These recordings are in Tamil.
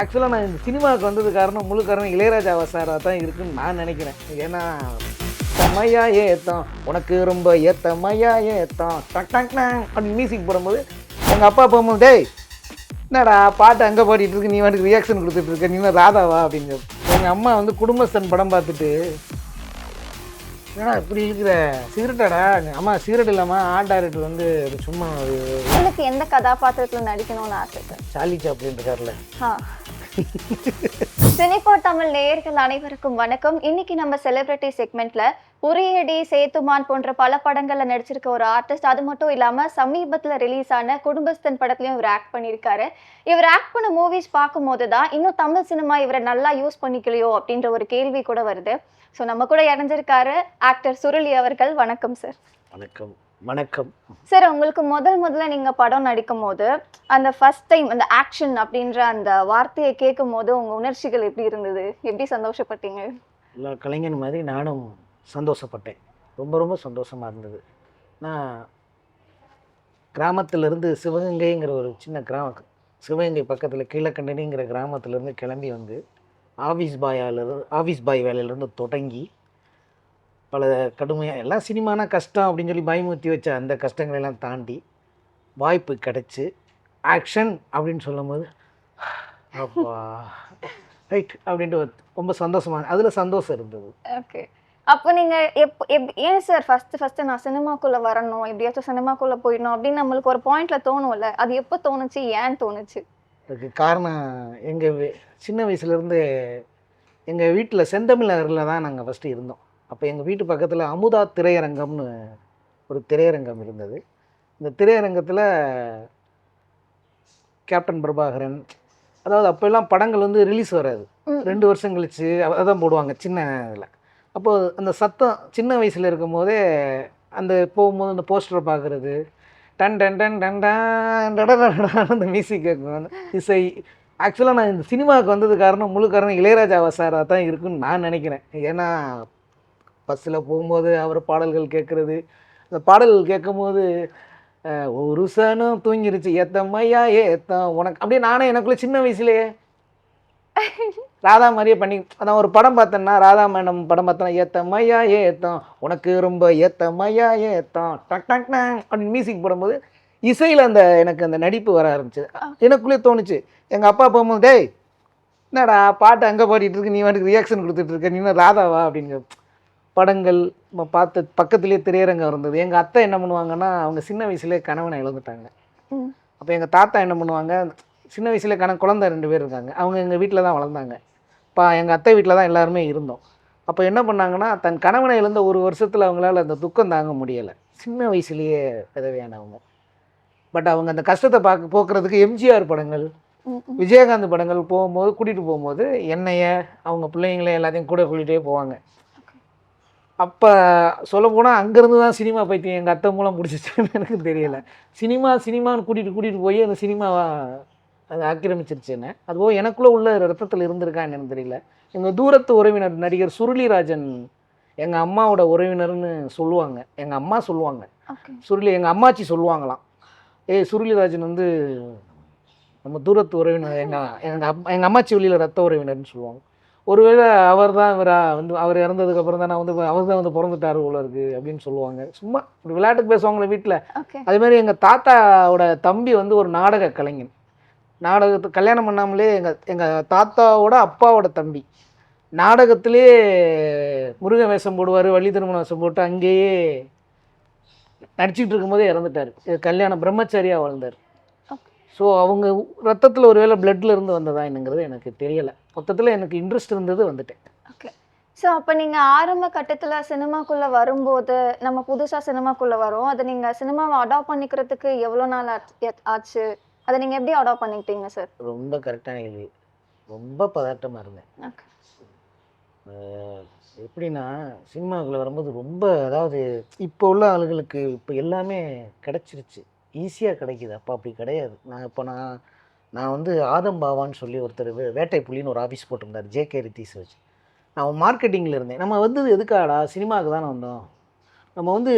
ஆக்சுவலாக நான் இந்த சினிமாவுக்கு வந்தது காரணம் முழு காரணம் இளையராஜா சாராக தான் இருக்குன்னு நான் நினைக்கிறேன். ஏன்னா செம்மையா ஏத்தம் உனக்கு ரொம்ப ஏத்தமையா ஏத்தம் டக் டக் டங் அப்படின்னு மியூசிக் போடும்போது எங்கள் அப்பா போகும்போது டேய் என்னடா பாட்டு அங்கே பாடிட்டு இருக்கு, நீ வாட்டுக்கு ரியாக்ஷன் கொடுத்துட்டு இருக்க, நீ ராதாவா அப்படின்னு. எங்கள் அம்மா வந்து குடும்பஸ்தன் படம் பார்த்துட்டு ஏன்னா இப்படி இருக்கிற சிகரெட்டாடா, அம்மா சிகரெட் இல்லாமல் ஆர்ட் டைரக்டர் வந்து சும்மா உங்களுக்கு எந்த கதாபாத்திரத்தில் நடிக்கணும்னு ஆசை சார்? சார்லி சாப்ளின் இருக்கார்ல. சினிபோ தமிழ் நேயர்கள் அனைவருக்கும் வணக்கம். இன்னைக்கு நம்ம செலிபிரிட்டி செக்மெண்ட்ல உரியடி, சேத்துமான் போன்ற பல படங்கள்ல நடிச்சிருக்க ஒரு ஆர்டிஸ்ட். அது மட்டும் இல்லாம சமீபத்துல ரிலீஸ் ஆன குடும்பஸ்தன் படத்துலயும் இவர் ஆக்ட் பண்ணியிருக்காரு. இவர் ஆக்ட் பண்ண மூவிஸ் பார்க்கும் போதுதான் இன்னும் தமிழ் சினிமா இவரை நல்லா யூஸ் பண்ணிக்கலையோ அப்படின்ற ஒரு கேள்வி கூட வருது. ஸோ நம்ம கூட இணைஞ்சிருக்காரு ஆக்டர் சுருளி அவர்கள். வணக்கம் சார். வணக்கம். வணக்கம் சார். உங்களுக்கு முதல்ல நீங்க படம் நடிக்கும் போது அந்த ஃபர்ஸ்ட் டைம் அந்த ஆக்ஷன் அப்படின்ற அந்த வார்த்தையை கேட்கும் போது உங்க உணர்ச்சிகள் எப்படி இருந்தது? எப்படி சந்தோஷப்பட்டீங்க? எல்லா கலைஞன் மாதிரி நானும் சந்தோஷப்பட்டேன். ரொம்ப ரொம்ப சந்தோஷமாக இருந்தது. நான் கிராமத்திலேருந்து சிவகங்கைங்கிற ஒரு சின்ன கிராமம், சிவகங்கை பக்கத்தில் கீழக்கண்டனிங்கிற கிராமத்திலேருந்து கிளம்பி வந்து ஆஃபீஸ் பாய் வேலையிலேருந்து தொடங்கி பல கடுமையாக எல்லாம் சினிமானா கஷ்டம் அப்படின்னு சொல்லி பயமுறுத்தி வச்ச அந்த கஷ்டங்களெல்லாம் தாண்டி வாய்ப்பு கிடச்சி ஆக்ஷன் அப்படின்னு சொல்லும் போது அப்பா ரைட் அப்படின்ட்டு ரொம்ப சந்தோஷமாக அதில் சந்தோஷம் இருந்தது. ஓகே. அப்போ நீங்கள் ஏன் சார் ஃபஸ்ட்டு நான் சினிமாக்குள்ளே வரணும், எப்படியாச்சும் சினிமாக்குள்ளே போயிடணும் அப்படின்னு நம்மளுக்கு ஒரு பாயிண்ட்ல தோணும்ல, அது எப்போ தோணுச்சு, ஏன் தோணுச்சு? அதுக்கு காரணம் எங்கள் சின்ன வயசுலேருந்து எங்கள் வீட்டில் செந்தமிழ் நகரில் தான் நாங்கள் ஃபஸ்ட்டு இருந்தோம். அப்போ எங்கள் வீட்டு பக்கத்தில் அமுதா திரையரங்கம்னு ஒரு திரையரங்கம் இருந்தது. இந்த திரையரங்கத்தில் கேப்டன் பிரபாகரன், அதாவது அப்போல்லாம் படங்கள் வந்து ரிலீஸ் வராது, 2 வருஷம் கழிச்சு அதான் போடுவாங்க சின்ன இதில். அப்போது அந்த சத்தம் சின்ன வயசில் இருக்கும் போதே அந்த போகும்போது அந்த போஸ்டரை பார்க்குறது, done done done done done அந்த மியூசிக் கேட்கும், அந்த இசை. ஆக்சுவலாக நான் இந்த சினிமாவுக்கு வந்தது காரணம் முழு காரணம் இளையராஜா சாராக தான் இருக்குன்னு நான் நினைக்கிறேன். ஏன்னா பஸ்ஸில் போகும்போது அவர் பாடல்கள் கேட்குறது, அந்த பாடல்கள் கேட்கும்போது ஒரு சனம் தூங்கிருச்சு ஏத்தம்மையா ஏத்தம் உனக்கு அப்படியே நானே எனக்குள்ளே சின்ன வயசுலேயே ராதா மாதிரியே பண்ணி அதான் ஒரு படம் பார்த்தேன்னா ராதா மேடம் படம் பார்த்தேன்னா ஏத்தம்மையா ஏத்தம் உனக்கு ரொம்ப ஏத்தம்மையா ஏத்தம் டக் டக் டங் அப்படின்னு மியூசிக் போடும்போது இசையில் அந்த எனக்கு அந்த நடிப்பு வர ஆரம்பிச்சு. எனக்குள்ளே தோணுச்சு. எங்கள் அப்பா போகும்போது டேய் என்னடா பாட்டு அங்கே பாடிட்டு இருக்கு, நீ வாட்டுக்கு ரியாக்ஷன் கொடுத்துட்டு இருக்க, நீ ராதாவா அப்படின்னு. படங்கள் பார்த்து பக்கத்துலேயே திரையரங்கம் இருந்தது. எங்கள் அத்தை என்ன பண்ணுவாங்கன்னா அவங்க சின்ன வயசுலேயே கணவனை இழந்துட்டாங்க. அப்போ எங்கள் தாத்தா என்ன பண்ணுவாங்க, சின்ன வயசுலேயே குழந்தை 2 பேர் இருக்காங்க, அவங்க எங்கள் வீட்டில் தான் வளர்ந்தாங்க. இப்போ எங்கள் அத்தை வீட்டில் தான் எல்லாருமே இருந்தோம். அப்போ என்ன பண்ணாங்கன்னா தன் கணவனை இழந்த 1 வருஷத்தில் அவங்களால அந்த துக்கம் தாங்க முடியலை. சின்ன வயசுலேயே விதவையானவங்க. பட் அவங்க அந்த கஷ்டத்தை போக்குறதுக்கு எம்ஜிஆர் படங்கள், விஜயகாந்த் படங்கள் போகும்போது கூட்டிகிட்டு போகும்போது என்னைய அவங்க பிள்ளைங்களே எல்லாத்தையும் கூட கூட்டிகிட்டே போவாங்க. அப்போ சொல்லப்போனால் அங்கேருந்து தான் சினிமா பைத்தியம் எங்கள் அத்தை மூலம் பிடிச்சிச்சுன்னு எனக்கு தெரியலை. சினிமான்னு கூட்டிகிட்டு போய் அந்த சினிமாவை அது ஆக்கிரமிச்சிருச்சுன்னு. அதுபோல் எனக்குள்ளே உள்ள ரத்தத்தில் இருந்திருக்கா என்னன்னு தெரியல. எங்கள் தூரத்து உறவினர் நடிகர் சுருளிராஜன் எங்கள் அம்மாவோட உறவினர்னு சொல்லுவாங்க. எங்கள் அம்மா சொல்லுவாங்க, எங்கள் அம்மாச்சி சொல்லுவாங்களாம், சுருளிராஜன் வந்து நம்ம தூரத்து உறவினர், எங்கள் அம்மாச்சி வழியில் ரத்த உறவினர்னு சொல்லுவாங்க. ஒருவேளை அவர் தான் அவர் இறந்ததுக்கப்புறம் தான் நான் வந்து அவர் தான் வந்து பிறந்துட்டார் போல இருக்குது அப்படின்னு சொல்லுவாங்க. சும்மா இப்படி விளையாட்டுக்கு பேசுவாங்களே வீட்டில். அதேமாதிரி எங்கள் தாத்தாவோட தம்பி வந்து ஒரு நாடக கலைஞன். நாடகத்துக்கு கல்யாணம் பண்ணாமலே எங்கள் தாத்தாவோட அப்பாவோட தம்பி நாடகத்திலே முருகன் வேஷம் போடுவார், வள்ளி திருமண வேஷம் போட்டு அங்கேயே நடிச்சிக்கிட்டு இருக்கும்போதே இறந்துட்டார். கல்யாணம் பிரம்மச்சாரியாக வாழ்ந்தார். ஸோ அவங்க ரத்தத்தில் ஒரு வேளை பிளட்டில் இருந்து வந்ததா என்னங்கிறது எனக்கு தெரியலை. மொத்தத்தில் எனக்கு இன்ட்ரெஸ்ட் இருந்தது, வந்துட்டேன். ஓகே. ஸோ அப்போ நீங்கள் ஆரம்ப கட்டத்தில் சினிமாக்குள்ளே வரும்போது, நம்ம புதுசாக சினிமாக்குள்ளே வரோம், அதை நீங்கள் சினிமாவை அடாப்ட் பண்ணிக்கிறதுக்கு எவ்வளோ நாள் ஆச்சு? அதை நீங்கள் எப்படி அடாப்ட் பண்ணிக்கிட்டீங்க சார்? ரொம்ப கரெக்டான கேள்வி. ரொம்ப பதட்டமாக இருந்தேன். எப்படின்னா சினிமாவுக்குள்ளே வரும்போது ரொம்ப, அதாவது இப்போ உள்ள ஆளுகளுக்கு இப்போ எல்லாமே கிடச்சிருச்சு, ஈஸியாக கிடைக்கிது. அப்போ அப்படி கிடையாது. நான் வந்து ஆதம் பாவான்னு சொல்லி ஒருத்தர் வேட்டை புலின்னு ஒரு ஆஃபீஸ் போட்டிருந்தார், ஜேகே ரித்தீஸ் வச்சு. நான் மார்க்கெட்டிங்கில் இருந்தேன். நம்ம வந்தது எதுக்காடா, சினிமாவுக்கு தானே வந்தோம். நம்ம வந்து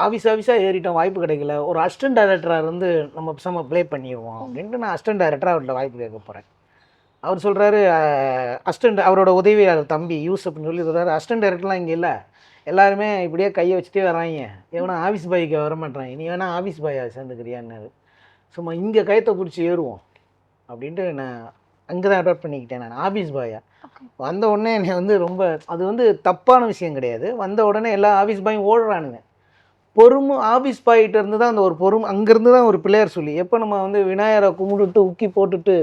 ஆஃபீஸாக ஏறிட்டோம், வாய்ப்பு கிடைக்கல, ஒரு அசிஸ்டன்ட் டைரக்டராக இருந்து நம்ம ப்ளே பண்ணிடுவோம் அப்படின்ட்டு நான் அசிஸ்டன்ட் டைரக்டராக அவர்கிட்ட வாய்ப்பு கேட்க போகிறேன். அவர் சொல்கிறாரு அசிஸ்டண்ட் அவரோட உதவியாளர் தம்பி யூசப்னு சொல்லி சொல்கிறாரு, அசிஸ்டன்ட் டைரக்டர்லாம் இங்கே இல்லை, எல்லாருமே இப்படியே கையை வச்சுட்டே வராங்க, எவனா ஆஃபீஸ் பாய்க்கு வர மாட்டாங்க, நீ வேணா ஆஃபீஸ் பாயா சேர்ந்துக்கிறியான்னாரு. சும்மா இங்கே கயத்தை பிடிச்சி ஏறுவோம் அப்படின்ட்டு நான் அங்கே தான் அடாப்ட் பண்ணிக்கிட்டேன். நான் ஆஃபீஸ் பாயா வந்த உடனே என்னை வந்து ரொம்ப, அது வந்து தப்பான விஷயம் கிடையாது, வந்த உடனே எல்லா ஆஃபீஸ் பாயும் ஓடுறானுங்க. ஆஃபீஸ் பாய்கிட்ட இருந்து தான் அந்த ஒரு அங்கேருந்து தான் ஒரு பிள்ளையார் சொல்லி, எப்போ நம்ம வந்து விநாயகரை கும்பிட்டுட்டு உக்கி போட்டுட்டு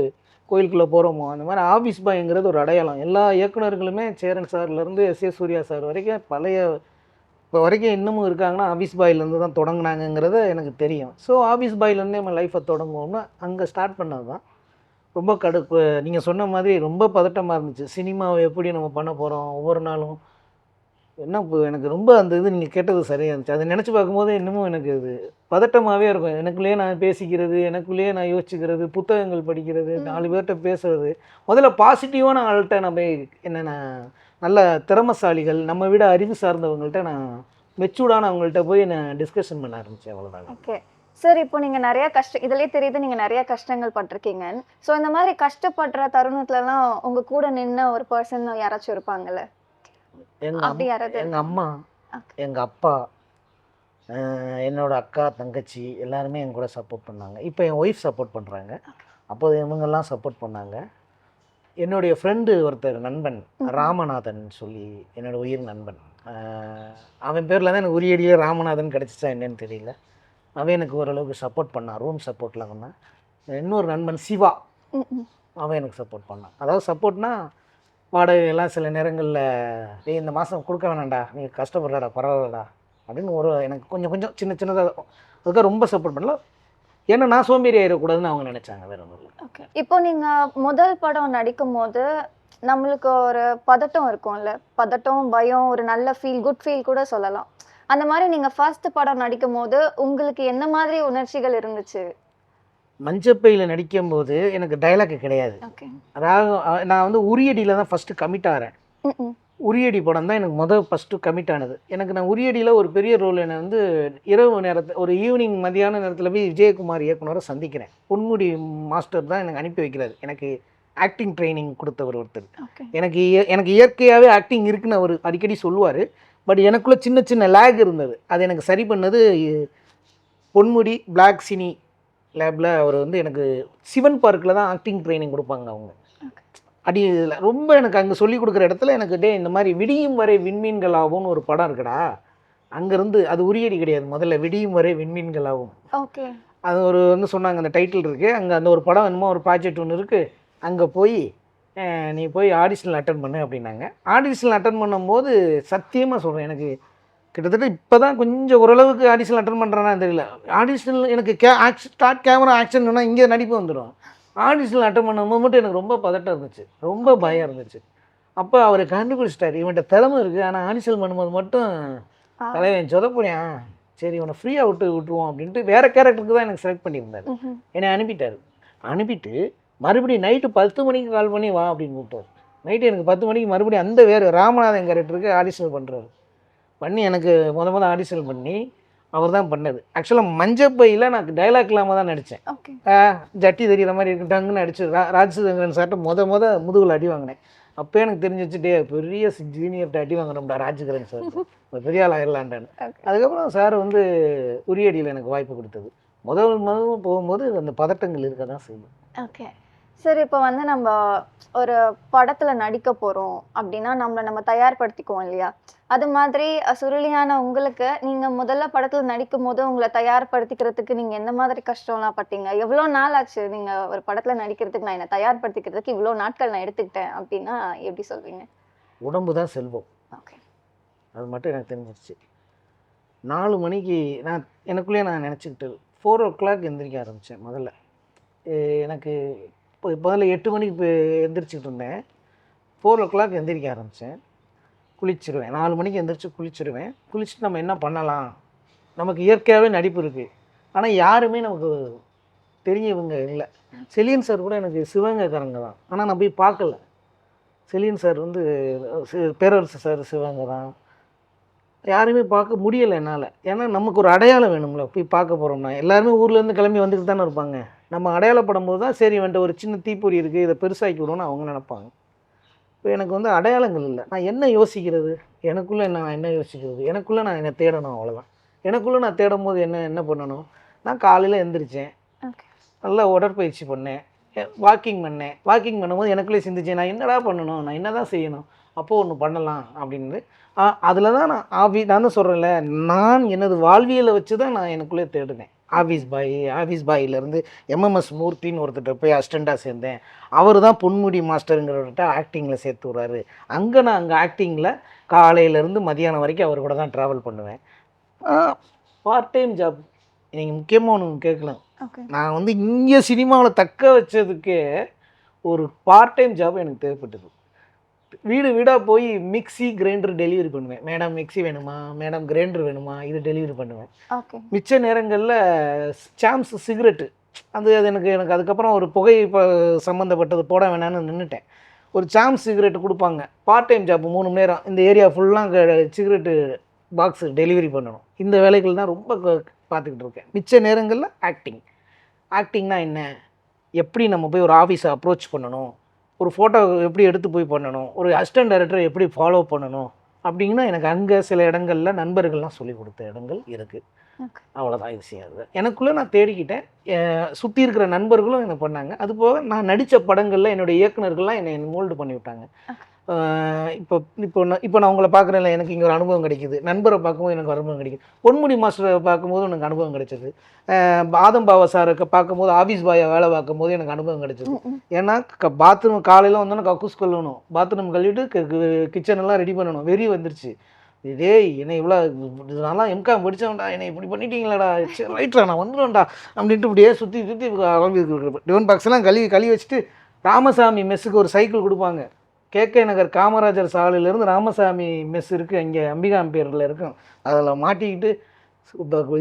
கோயிலுக்குள்ளே போகிறோமோ அந்த மாதிரி ஆஃபீஸ் பாய்ங்கிறது ஒரு அடையாளம். எல்லா இயக்குநர்களுமே சேரன் சார்லேருந்து எஸ் சூர்யா சார் வரைக்கும் பழைய இப்போ வரைக்கும் இன்னமும் இருக்காங்கன்னா ஆஃபீஸ் பாயிலேருந்து தான் தொடங்கினாங்கங்கிறது எனக்கு தெரியும். ஸோ ஆஃபீஸ் பாயிலேருந்தே நம்ம லைஃப்பை தொடங்குவோம்னா அங்கே ஸ்டார்ட் பண்ணது தான். ரொம்ப கடுப்பு, நீங்கள் சொன்ன மாதிரி ரொம்ப பதட்டமாக இருந்துச்சு. சினிமாவை எப்படி நம்ம பண்ண போகிறோம், ஒவ்வொரு நாளும் என்ன எனக்கு ரொம்ப அந்த இது நீங்கள் கேட்டது சரியாக இருந்துச்சு. அதை நினச்சி பார்க்கும்போது இன்னமும் எனக்கு இது பதட்டமாகவே இருக்கும். எனக்குள்ளேயே நான் பேசிக்கிறது, எனக்குள்ளேயே நான் யோசிச்சுக்கிறது, புத்தகங்கள் படிக்கிறது, 4 பேர்கிட்ட பேசுகிறது. முதல்ல பாசிட்டிவான ஆள்கிட்ட நம்ம என்னென்ன நல்ல திறமசாலிகள், நம்ம விட அறிவு சார்ந்தவங்கள்ட்ட நான் மெச்சூர்டான அவங்கள்ட்ட போய் நான் டிஸ்கஷன் பண்ண ஆரம்பித்தேன். அவ்வளோதான். ஓகே சார், இப்போ நீங்கள் நிறைய இதுலேயே தெரியுது நீங்கள் நிறைய கஷ்டங்கள் பட்டிருக்கீங்க. ஸோ இந்த மாதிரி கஷ்டப்படுற தருணத்துலலாம் உங்கள் கூட நின்ன ஒரு பர்சன் யாராச்சும் இருப்பாங்கல்ல? எங்கள் அம்மா, எங்கள் அப்பா, என்னோட அக்கா, தங்கச்சி எல்லாருமே என் கூட சப்போர்ட் பண்ணாங்க. இப்போ என் ஒய்ஃப் சப்போர்ட் பண்ணுறாங்க. அப்போது இவங்கெல்லாம் சப்போர்ட் பண்ணாங்க. என்னுடைய ஃப்ரெண்டு ஒருத்தர் நண்பன் ராமநாதன் சொல்லி, என்னோட உயிர் நண்பன், அவன் பேரில் தான் எனக்கு உரியடியே ராமநாதன் கிடச்சிச்சா என்னன்னு தெரியல. அவன் எனக்கு ஓரளவுக்கு சப்போர்ட் பண்ணான், ரூம் சப்போர்ட்டில் பண்ணான். இன்னொரு நண்பன் சிவா, அவன் எனக்கு சப்போர்ட் பண்ணான். அதாவது சப்போர்ட்னா வாடகைலாம் சில நேரங்களில் இந்த மாதம் கொடுக்க வேணாண்டா, நீ கஷ்டப்படுறாடா, பரவாயில்லடா அப்படின்னு எனக்கு கொஞ்சம் கொஞ்சம் சின்ன சின்னதாக, அதுக்காக ரொம்ப சப்போர்ட் பண்ணல. ஏன்னா நான் சோம்பேறி ஆகிடக்கூடாதுன்னு அவங்க நினச்சாங்க, வேறு ஒன்றும் இல்லை. ஓகே, இப்போ நீங்கள் முதல் படம் நடிக்கும் போது நம்மளுக்கு ஒரு பதட்டம் இருக்கும்ல, பதட்டம், பயம், ஒரு நல்ல ஃபீல், குட் ஃபீல் கூட சொல்லலாம். அந்த மாதிரி நீங்கள் ஃபர்ஸ்ட் படம் நடிக்கும் போது உங்களுக்கு என்ன மாதிரி உணர்ச்சிகள் இருந்துச்சு? மஞ்சப்பையில் நடிக்கும்போது எனக்கு டைலாக் கிடையாது. அதாவது நான் வந்து உரியடியில் தான் ஃபஸ்ட்டு கமிட் ஆகிறேன். உரியடி படம் தான் எனக்கு ஃபஸ்ட்டு கமிட் ஆனது. நான் உரியடியில் ஒரு பெரிய ரோல், என்னை வந்து இரவு நேரத்தில் ஒரு ஈவினிங் மதியான நேரத்தில் போய் விஜயகுமார் இயக்குனரை சந்திக்கிறேன். பொன்முடி மாஸ்டர் தான் எனக்கு அனுப்பி வைக்கிறார். எனக்கு ஆக்டிங் ட்ரைனிங் கொடுத்தவர் ஒருத்தர். எனக்கு இயற்கையாகவே ஆக்டிங் இருக்குன்னு அவர் அடிக்கடி சொல்லுவார். பட் எனக்குள்ளே சின்ன சின்ன லேக் இருந்தது. அது எனக்கு சரி பண்ணது பொன்முடி பிளாக் சினி லேபில். அவர் வந்து எனக்கு சிவன் பார்க்கில் தான் ஆக்டிங் ட்ரைனிங் கொடுப்பாங்க அவங்க. ரொம்ப எனக்கு அங்கே சொல்லி கொடுக்குற இடத்துல எனக்கு இந்த மாதிரி விடியும் வரை விண்மீன்கள் ஆகும்னு ஒரு படம் இருக்குடா, அங்கேருந்து அது உரியடி கிடையாது, முதல்ல விடியும் வரை விண்மீன்கள் ஆகும். ஓகே, அது ஒரு வந்து சொன்னாங்க, அந்த டைட்டில் இருக்குது. அங்கே அந்த ஒரு படம் என்னமோ ஒரு ப்ராஜெக்ட் ஒன்று இருக்குது, அங்கே போய் நீ போய் ஆடிஷனில் அட்டன் பண்ணு அப்படின்னாங்க. ஆடிஷனில் அட்டன் பண்ணும்போது சத்தியமாக சொல்கிறேன், எனக்கு கிட்டத்தட்ட இப்போ தான் கொஞ்சம் ஓரளவுக்கு ஆடிஷனில் அட்டன் பண்ணுறேன்னா தெரியல. ஆடிஷனில் எனக்கு ஸ்டார்ட் கேமரா ஆக்ஷன் சொன்னால் இங்கே நடிப்பு வந்துடும். ஆடிஷனில் அட்டன் பண்ணும்போது மட்டும் எனக்கு ரொம்ப பதட்டம் இருந்துச்சு, ரொம்ப பயம் இருந்துச்சு. அப்போ அவர் கண்டுபிடிச்சிட்டார், இவன்கிட்ட திறமை இருக்குது, ஆனால் ஆடிஷன் பண்ணும்போது மட்டும் தலைவன் சொதப்புறியான், சரி இவனை ஃப்ரீயாக விட்டுருவோம் அப்படின்ட்டு வேறு கேரக்டருக்கு தான் எனக்கு செலக்ட் பண்ணியிருந்தார். என்னை அனுப்பிட்டு மறுபடியும் நைட்டு 10 மணிக்கு கால் பண்ணி வா அப்படின்னு கூப்பிட்டார். நைட்டு எனக்கு 10 மணிக்கு மறுபடியும் அந்த வேறு ராமநாதன் கேரக்டருக்கு ஆடிஷன் பண்ணுறாரு. பண்ணி எனக்கு முத ஆடிஷன் பண்ணி அவர் தான் பண்ணது. ஆக்சுவலாக மஞ்சப்பையில் நான் டைலாக் இல்லாமல் தான் நடித்தேன். ஜட்டி தெரிகிற மாதிரி இருக்குட்டாங்கன்னு நடிச்சு ராஜசுதந்திரன் சார்ட்ட முதுகில் அடி வாங்கினேன். அப்போ எனக்கு தெரிஞ்சிச்சு, பெரிய ஜூனியர்கிட்ட அடி வாங்கினோம்டா ராஜசுதந்திரன் சார், பெரிய ஆள் ஆயிடலான்டான்னு. அதுக்கப்புறம் சார் வந்து உரியடியில் எனக்கு வாய்ப்பு கொடுத்தது. முதல் போகும்போது அந்த பதட்டங்கள் இருக்க தான் செய்யும். ஓகே சார், இப்போ வந்து நம்ம ஒரு படத்தில் நடிக்க போகிறோம் அப்படின்னா நம்ம தயார்படுத்திக்குவோம் இல்லையா? அது மாதிரி சுருளியான உங்களுக்கு நீங்கள் முதல்ல படத்தில் நடிக்கும் போது உங்களை தயார்படுத்திக்கிறதுக்கு நீங்கள் எந்த மாதிரி கஷ்டம்லாம் பட்டீங்க? எவ்வளோ நாள் ஆச்சு நீங்கள் ஒரு படத்தில் நடிக்கிறதுக்கு நான் என்னை தயார்படுத்திக்கிறதுக்கு இவ்வளோ நாட்கள் நான் எடுத்துக்கிட்டேன் அப்படின்னா எப்படி சொல்வீங்க? உடம்பு தான் செல்வம். ஓகே, அது மட்டும் எனக்கு தெரிஞ்சிருச்சு. 4 மணிக்கு எனக்குள்ளேயே நான் நினச்சிக்கிட்டு 4 o'clock எந்திரிக்க ஆரம்பித்தேன். முதல்ல எனக்கு முதல்ல 8 மணிக்கு எந்திரிச்சிக்கிட்டு இருந்தேன். 4 o'clock எந்திரிக்க ஆரம்பித்தேன். குளிச்சிடுவேன், 4 மணிக்கு எந்திரிச்சு குளிச்சிடுவேன். குளிச்சுட்டு நம்ம என்ன பண்ணலாம், நமக்கு இயற்கையாகவே நடிப்பு இருக்குது, ஆனால் யாருமே நமக்கு தெரிஞ்சவங்க இல்லை. செலியன் சார் கூட எனக்கு சிவகங்கைக்காரங்க தான், ஆனால் நான் போய் பார்க்கல. செலியன் சார் வந்து பேரரசு சார் சிவகங்கை தான், யாருமே பார்க்க முடியலை என்னால். ஏன்னா நமக்கு ஒரு அடையாளம் வேணும்ல, போய் பார்க்க போகிறோம்னா எல்லாருமே ஊர்லேருந்து கிளம்பி வந்துட்டு தானே இருப்பாங்க. நம்ம அடையாளப்படும் போது தான் சரி வந்துட்டு ஒரு சின்ன தீப்பொறி இருக்குது இதை பெருசாக்கி விடுவோன்னு அவங்க நினைப்பாங்க. இப்போ எனக்கு வந்து அடையாளங்கள் இல்லை. நான் என்ன யோசிக்கிறது, எனக்குள்ளே நான் என்ன யோசிக்கிறது, எனக்குள்ளே நான் என்ன தேடணும், அவ்வளோதான். எனக்குள்ளே நான் தேடும் போது என்ன என்ன பண்ணணும், நான் காலையில் எந்திரிச்சேன், ஓகே. நல்லா உடற்பயிற்சி பண்ணேன், வாக்கிங் பண்ணேன். வாக்கிங் பண்ணும்போது எனக்குள்ளே சிந்திச்சேன், நான் என்னடா பண்ணணும், நான் என்ன தான் செய்யணும், அப்போது ஒன்று பண்ணலாம் அப்படின்னு. அதில் தான் நான் நான் தான் சொல்கிறேன்ல, நான் எனது வாழ்வியலை வச்சு தான் நான் எனக்குள்ளே தேடினேன். ஆஃபீஸ் பாயிலேருந்து எம்எம்எஸ் மூர்த்தின்னு ஒருத்தர்கிட்ட போய் அசிஸ்டண்ட்டாக சேர்ந்தேன். அவர் தான் பொன்முடி மாஸ்டருங்கிறவர்கிட்ட ஆக்டிங்கில் சேர்த்து விட்றாரு. நான் அங்கே ஆக்டிங்கில் காலையிலேருந்து மதியானம் வரைக்கும் அவர் கூட தான் ட்ராவல் பண்ணுவேன். பார்ட் டைம் ஜாப் நீங்கள் முக்கியமாக ஒன்று கேட்கலாம். ஓகே. நான் வந்து இங்கே சினிமாவில் தக்க வச்சதுக்கே ஒரு பார்ட் டைம் ஜாப் எனக்கு தேவைப்பட்டது. வீடு வீடாக போய் மிக்ஸி கிரைண்டர் டெலிவரி பண்ணுவேன். மேடம் மிக்ஸி வேணுமா, மேடம் கிரைண்டர் வேணுமா, இது டெலிவரி பண்ணுவேன். ஓகே. மிச்ச நேரங்களில் சாம்ஸ் சிகரெட்டு அது எனக்கு அதுக்கப்புறம் ஒரு புகை சம்மந்தப்பட்டது போட வேணான்னு நின்றுட்டேன். ஒரு சாம்ஸ் சிகரெட்டு கொடுப்பாங்க. பார்ட் டைம் ஜாப் 3 மணி நேரம் இந்த ஏரியா ஃபுல்லாக சிகரெட்டு பாக்ஸு டெலிவரி பண்ணணும். இந்த வேலைகள் தான் ரொம்ப பார்த்துக்கிட்டு இருக்கேன். மிச்ச நேரங்களில் ஆக்டிங்னா என்ன, எப்படி நம்ம போய் ஒரு ஆஃபீஸை அப்ரோச் பண்ணணும், ஒரு ஃபோட்டோ எப்படி எடுத்து போய் பண்ணணும், ஒரு அசிஸ்டன்ட் டைரக்டரை எப்படி ஃபாலோ பண்ணணும் அப்படிங்கன்னா எனக்கு அங்கே சில இடங்களில் நண்பர்கள்லாம் சொல்லிக் கொடுத்த இடங்கள் இருக்குது. அவ்வளோதான் விஷயம். அது எனக்குள்ளே நான் தேடிக்கிட்டேன். சுற்றி இருக்கிற நண்பர்களும் என்ன பண்ணாங்க. அதுபோக நான் நடித்த படங்களில் என்னுடைய இயக்குனர்கள்லாம் என்னை மோல்டு பண்ணி விட்டாங்க. இப்போ நான் உங்களை பார்க்குறேன்ல, எனக்கு இங்கே ஒரு அனுபவம் கிடைக்குது. நண்பரை பார்க்கும்போது எனக்கு ஒரு அனுபவம் கிடைக்குது. பொன்முடி மாஸ்டரை பார்க்கும்போது எனக்கு அனுபவம் கிடைச்சது. ஆதம் பாவா சாருக்கு பார்க்கும்போது ஆஃபீஸ் பாயை வேலை பார்க்கும்போது எனக்கு அனுபவம் கிடைச்சது. ஏன்னா பாத்ரூம் காலையில் வந்தோன்னே கக்கூஸ் கழுவணும், பாத்ரூம் கழுவிட்டு கிச்சனெல்லாம் ரெடி பண்ணணும். வெறி வந்துருச்சு. டேய் என்னை இவ்வளோ நல்லா எம்காம் படித்தவன்டா, என்னை இப்படி பண்ணிட்டீங்களாடா, சரி ரைட்ரா நான் வந்துடுவேன்டா அப்படின்ட்டு இப்படியே சுற்றி டிஃபன் பாக்ஸ்லாம் கழுவி வச்சுட்டு ராமசாமி மெஸ்ஸுக்கு ஒரு சைக்கிள் கொடுப்பாங்க. கேகே நகர் காமராஜர் சாலையிலேருந்து ராமசாமி மெஸ் இருக்குது, அங்கே அம்பிகாம்பேரில் இருக்கும். அதில் மாட்டிக்கிட்டு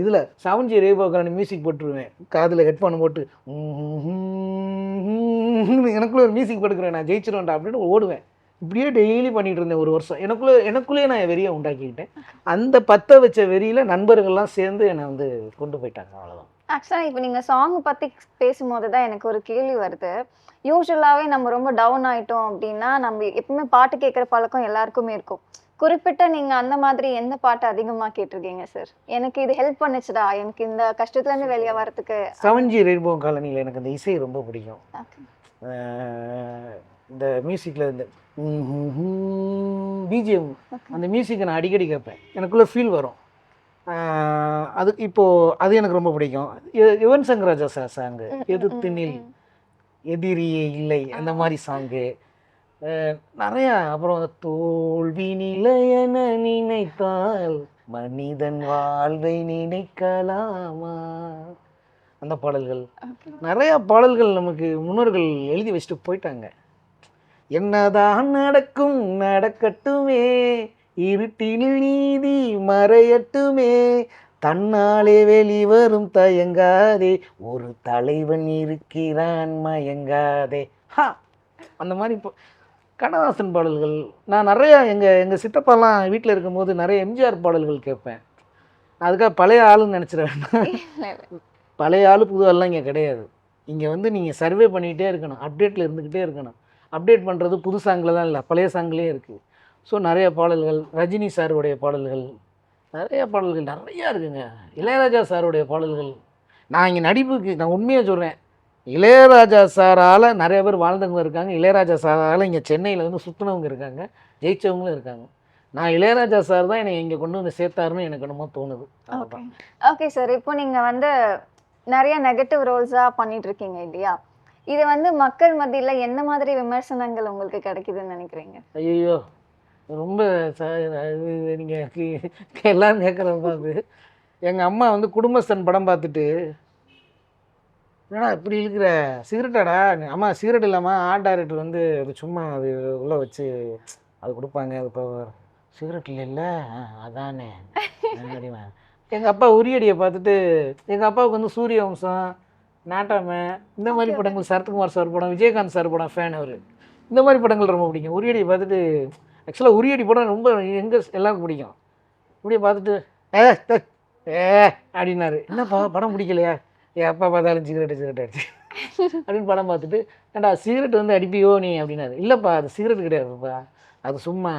இதில் 7G ரேபோக்கான மியூசிக் போட்டுருவேன். காதில் ஹெட்ஃபோன் போட்டு எனக்குள்ளே ஒரு மியூசிக் போட்டுக்கிறேன், நான் ஜெயிச்சிருவேன்டா அப்படின்னு ஓடுவேன். இப்படியே டெய்லி பண்ணிகிட்டு இருந்தேன் 1 வருஷம். எனக்குள்ளேயே நான் வெறியை உண்டாக்கிக்கிட்டேன். அந்த 10 வச்ச வெறியில் நண்பர்கள்லாம் சேர்ந்து என்னை வந்து கொண்டு போயிட்டாங்க. அவ்வளோதான். ஆக்சுவலாக இப்போ நீங்கள் சாங் பற்றி பேசும்போது தான் எனக்கு ஒரு கேள்வி வருது. யூஸ்வலாகவே நம்ம ரொம்ப டவுன் ஆகிட்டோம் அப்படின்னா நம்ம எப்பவுமே பாட்டு கேட்குற பழக்கம் எல்லாருக்குமே இருக்கும். குறிப்பிட்ட நீங்கள் அந்த மாதிரி எந்த பாட்டு அதிகமாக கேட்டிருக்கீங்க சார்? எனக்கு இது ஹெல்ப் பண்ணுச்சுடா, எனக்கு இந்த கஷ்டத்துலேருந்து வெளியே வரத்துக்கு. 7G ரெயின்போ காலனியில் எனக்கு அந்த இசை ரொம்ப பிடிக்கும். இந்த மியூசிக்கில் இந்த பிஜிஎம் அந்த மியூசிக்கை நான் அடிக்கடி கேட்பேன். எனக்குள்ளே ஃபீல் வரும். அது இப்போது அது எனக்கு ரொம்ப பிடிக்கும். யுவன் சங்கர் ராஜா சார் சாங்கு எதிர்த்து எதிரியே இல்லை அந்த மாதிரி சாங்கு நிறையா. அப்புறம் தோல்வி நிலையென நினைத்தால் மனிதன் வாழ்வை நினைக்கலாமா, அந்த பாடல்கள் நிறையா பாடல்கள் நமக்கு முன்னோர்கள் எழுதி வச்சுட்டு போயிட்டாங்க. என்னதான் நடக்கும் நடக்கட்டுமே, இருட்டினில் நீதி மறையட்டுமே, தன்னாலே வெளிவரும் தயங்காதே, ஒரு தலைவன் இருக்கிறான் மயங்காதே. அந்த மாதிரி இப்போ கண்ணதாசன் பாடல்கள் நான் நிறையா எங்கள் சித்தப்பாலாம் வீட்டில் இருக்கும்போது நிறைய எம்ஜிஆர் பாடல்கள் கேட்பேன். அதுக்காக பழைய ஆளுன்னு நினச்சிடுவேன். பழைய ஆள் புது ஆள்லாம் இங்கே கிடையாது. இங்கே வந்து நீங்கள் சர்வே பண்ணிக்கிட்டே இருக்கணும், அப்டேட்டில் இருந்துக்கிட்டே இருக்கணும். அப்டேட் பண்ணுறது புது சாங்கில் தான் இல்லை, பழைய சாங்லேயே இருக்குது. ஸோ நிறைய பாடல்கள், ரஜினி சாருடைய பாடல்கள், நிறைய பாடல்கள் நிறையா இருக்குங்க. இளையராஜா சாருடைய பாடல்கள். நான் இங்கே நடிப்புக்கு நான் உண்மையாக சொல்கிறேன், இளையராஜா சாரால் நிறைய பேர் வாழ்ந்தவங்க இருக்காங்க. இளையராஜா சாரால் இங்கே சென்னையில் வந்து சுற்றினவங்க இருக்காங்க, ஜெயித்தவங்களும் இருக்காங்க. நான் இளையராஜா சார் தான் என்னை இங்கே கொண்டு வந்து சேர்த்தாருன்னு எனக்கு என்னமோ தோணுது. ஓகே சார், இப்போ நீங்கள் வந்து நிறைய நெகட்டிவ் ரோல்ஸாக பண்ணிட்டு இருக்கீங்க இல்லையா? இது வந்து மக்கள் மத்தியில் என்ன மாதிரி விமர்சனங்கள் உங்களுக்கு கிடைக்குதுன்னு நினைக்கிறீங்க? ஐயோ ரொம்ப நீங்கள் எல்லோரும் கேட்குறது தான் அது. எங்கள் அம்மா வந்து குடும்பஸ்தன் படம் பார்த்துட்டு, என்னடா இப்படி இருக்கிற சிகரெட்டாடா, அம்மா சிகரெட் இல்லாமல் ஆர்ட் டைரக்டர் வந்து அது சும்மா அது உள்ளே வச்சு அது கொடுப்பாங்க, அது இப்போ சிகரெட் இல்லைல்ல அதானே அப்படிமா. எங்கள் அப்பா உரியடியை பார்த்துட்டு, எங்கள் அப்பாவுக்கு வந்து சூரிய வம்சம், நாட்டாமை, இந்த மாதிரி படங்கள், சரத்குமார் சார் படம், விஜயகாந்த் சார் படம் ஃபேன் அவர். இந்த மாதிரி படங்கள் ரொம்ப பிடிக்கும். உரியடியை பார்த்துட்டு, ஆக்சுவலாக உரியடி படம் ரொம்ப எல்லாருக்கும் பிடிக்கும். இப்படியே பார்த்துட்டு அப்படின்னாரு. என்னப்பா படம் பிடிக்கலையா? என் அப்பா பார்த்தாலும் சிகரெட்டு அடிச்சு அப்படின்னு படம் பார்த்துட்டு ஏன்டா சிகரெட் வந்து அடிப்பியோ நீ அப்படின்னாரு. இல்லைப்பா அது சிகரெட் கிடையாதுப்பா, அது சும்மா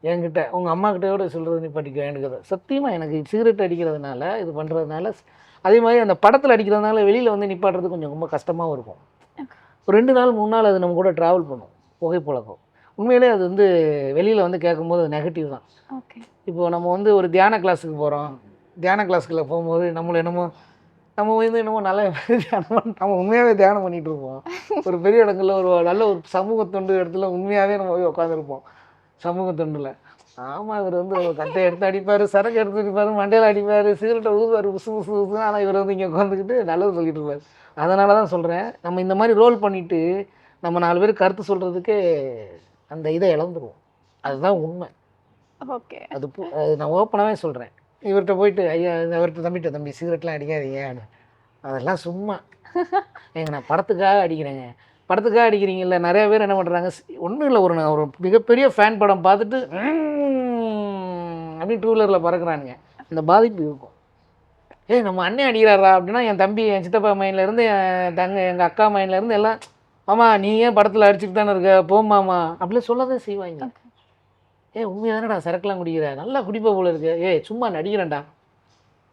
என்கிட்ட உங்கள் அம்மா கிட்ட கூட சொல்கிறது நீ படிக்க எனக்கு சத்தியமாக எனக்கு சிகரெட் அடிக்கிறதுனால இது பண்ணுறதுனால அதே மாதிரி அந்த படத்தில் அடிக்கிறதுனால வெளியில் வந்து நிப்பாட்டுறது கொஞ்சம் ரொம்ப கஷ்டமாகவும் இருக்கும். ஒரு 2 நாள் 3 நாள் அது நம்ம கூட ட்ராவல் பண்ணும் புகைப்பழக்கம். உண்மையிலே அது வந்து வெளியில் வந்து கேட்கும்போது அது நெகட்டிவ் தான். ஓகே. இப்போது நம்ம வந்து ஒரு தியான கிளாஸுக்கு போகிறோம், தியான கிளாஸுக்குள்ள போகும்போது நம்மளை என்னமோ நம்ம வந்து என்னமோ நல்லா தியானம் நம்ம உண்மையாகவே தியானம் பண்ணிகிட்டு இருப்போம். ஒரு பெரிய இடங்களில் ஒரு நல்ல ஒரு சமூக தொண்டு இடத்துல உண்மையாகவே நம்ம போய் உட்காந்துருப்போம் சமூக தொண்டில். ஆமாம் இவர் வந்து கட்டை எடுத்து அடிப்பார், சரக்கு எடுத்து அடிப்பார், மண்டையில் அடிப்பார், சிகரெட்டை ஊதுவார், உசு உசு உசு. ஆனால் இவர் வந்து இங்கே உட்காந்துக்கிட்டு நல்லது சொல்லிட்டு இருப்பார். அதனால தான் சொல்கிறேன், நம்ம இந்த மாதிரி ரோல் பண்ணிவிட்டு நம்ம 4 பேர் கருத்து சொல்கிறதுக்கே அந்த இதை இழந்துருவோம். அதுதான் உண்மை. ஓகே. அது நான் ஓப்பனாகவே சொல்கிறேன். இவர்கிட்ட போயிட்டு ஐயா அவர்கிட்ட தம்பி சிகரெட்லாம் அடிக்காதீங்க, அதெல்லாம் சும்மா ஏங்க நான் படத்துக்காக அடிக்கிறேங்க. படத்துக்காக அடிக்கிறீங்கல்ல, நிறைய பேர் என்ன பண்ணுறாங்க, ஒன்றும் இல்லை ஒரு மிகப்பெரிய ஃபேன் படம் பார்த்துட்டு அப்படின்னு 2 வீலரில் பறக்குறானுங்க. அந்த பாதிப்பு இருக்கும். நம்ம அண்ணன் அடிக்கிறாரா அப்படின்னா என் தம்பி என் சித்தப்பா மைண்ட்லேருந்து எங்கள் அக்கா மைண்ட்லேருந்து எல்லாம் ஆமா நீ ஏன் படத்தில் அடிச்சுட்டு தானே இருக்க போமாமா அப்படிலாம் சொல்லதான் செய்வாங்க. உண்மையாக தானடா சரக்குலாம் குடிக்கிற, நல்லா குடிப்ப போல இருக்கு, சும்மா நடிக்கிறேன்டா,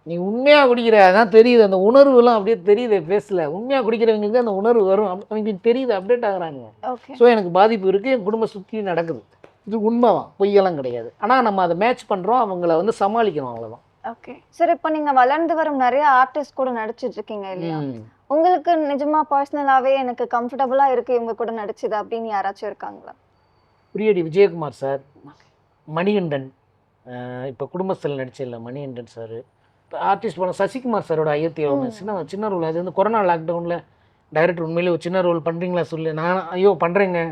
நீ உண்மையாக குடிக்கிற அதான் தெரியுது, அந்த உணர்வுலாம் அப்படியே தெரியுது ஃபேஸில். உண்மையாக குடிக்கிறவங்களுக்கு அந்த உணர்வு வரும், அவங்களுக்கு தெரியுது, அப்டேட் ஆகுறாங்க. ஸோ எனக்கு பாதிப்பு இருக்குது, என் குடும்பம் சுற்றி நடக்குது, இது உண்மைதான், பொய்யெல்லாம் கிடையாது. ஆனால் நம்ம அதை மேட்ச் பண்ணுறோம், அவங்கள வந்து சமாளிக்கணும், அவ்வளோதான். Okay sir. இப்போ நீங்கள் வளர்ந்து வரும் நிறைய ஆர்டிஸ்ட் கூட நடிச்சிட்டு இருக்கீங்க இல்லையா, உங்களுக்கு நிஜமாக பர்சனலாகவே எனக்கு கம்ஃபர்டபுளாக இருக்குது இவங்க கூட நடிச்சது அப்படின்னு யாராச்சும் இருக்காங்களா? உரியடி விஜயகுமார் சார், மணிகண்டன், இப்போ குடும்பத்தில் நடிச்சில்ல மணிகண்டன் சார், இப்போ ஆர்டிஸ்ட் போன சசிகுமார் சாரோட ஐயத்தியம் சின்ன ரோல். அது வந்து கொரோனா லாக்டவுனில் டைரக்டர் உண்மையிலே ஒரு சின்ன ரோல் பண்ணுறீங்களா சொல்லி, நான் ஐயோ பண்ணுறேங்க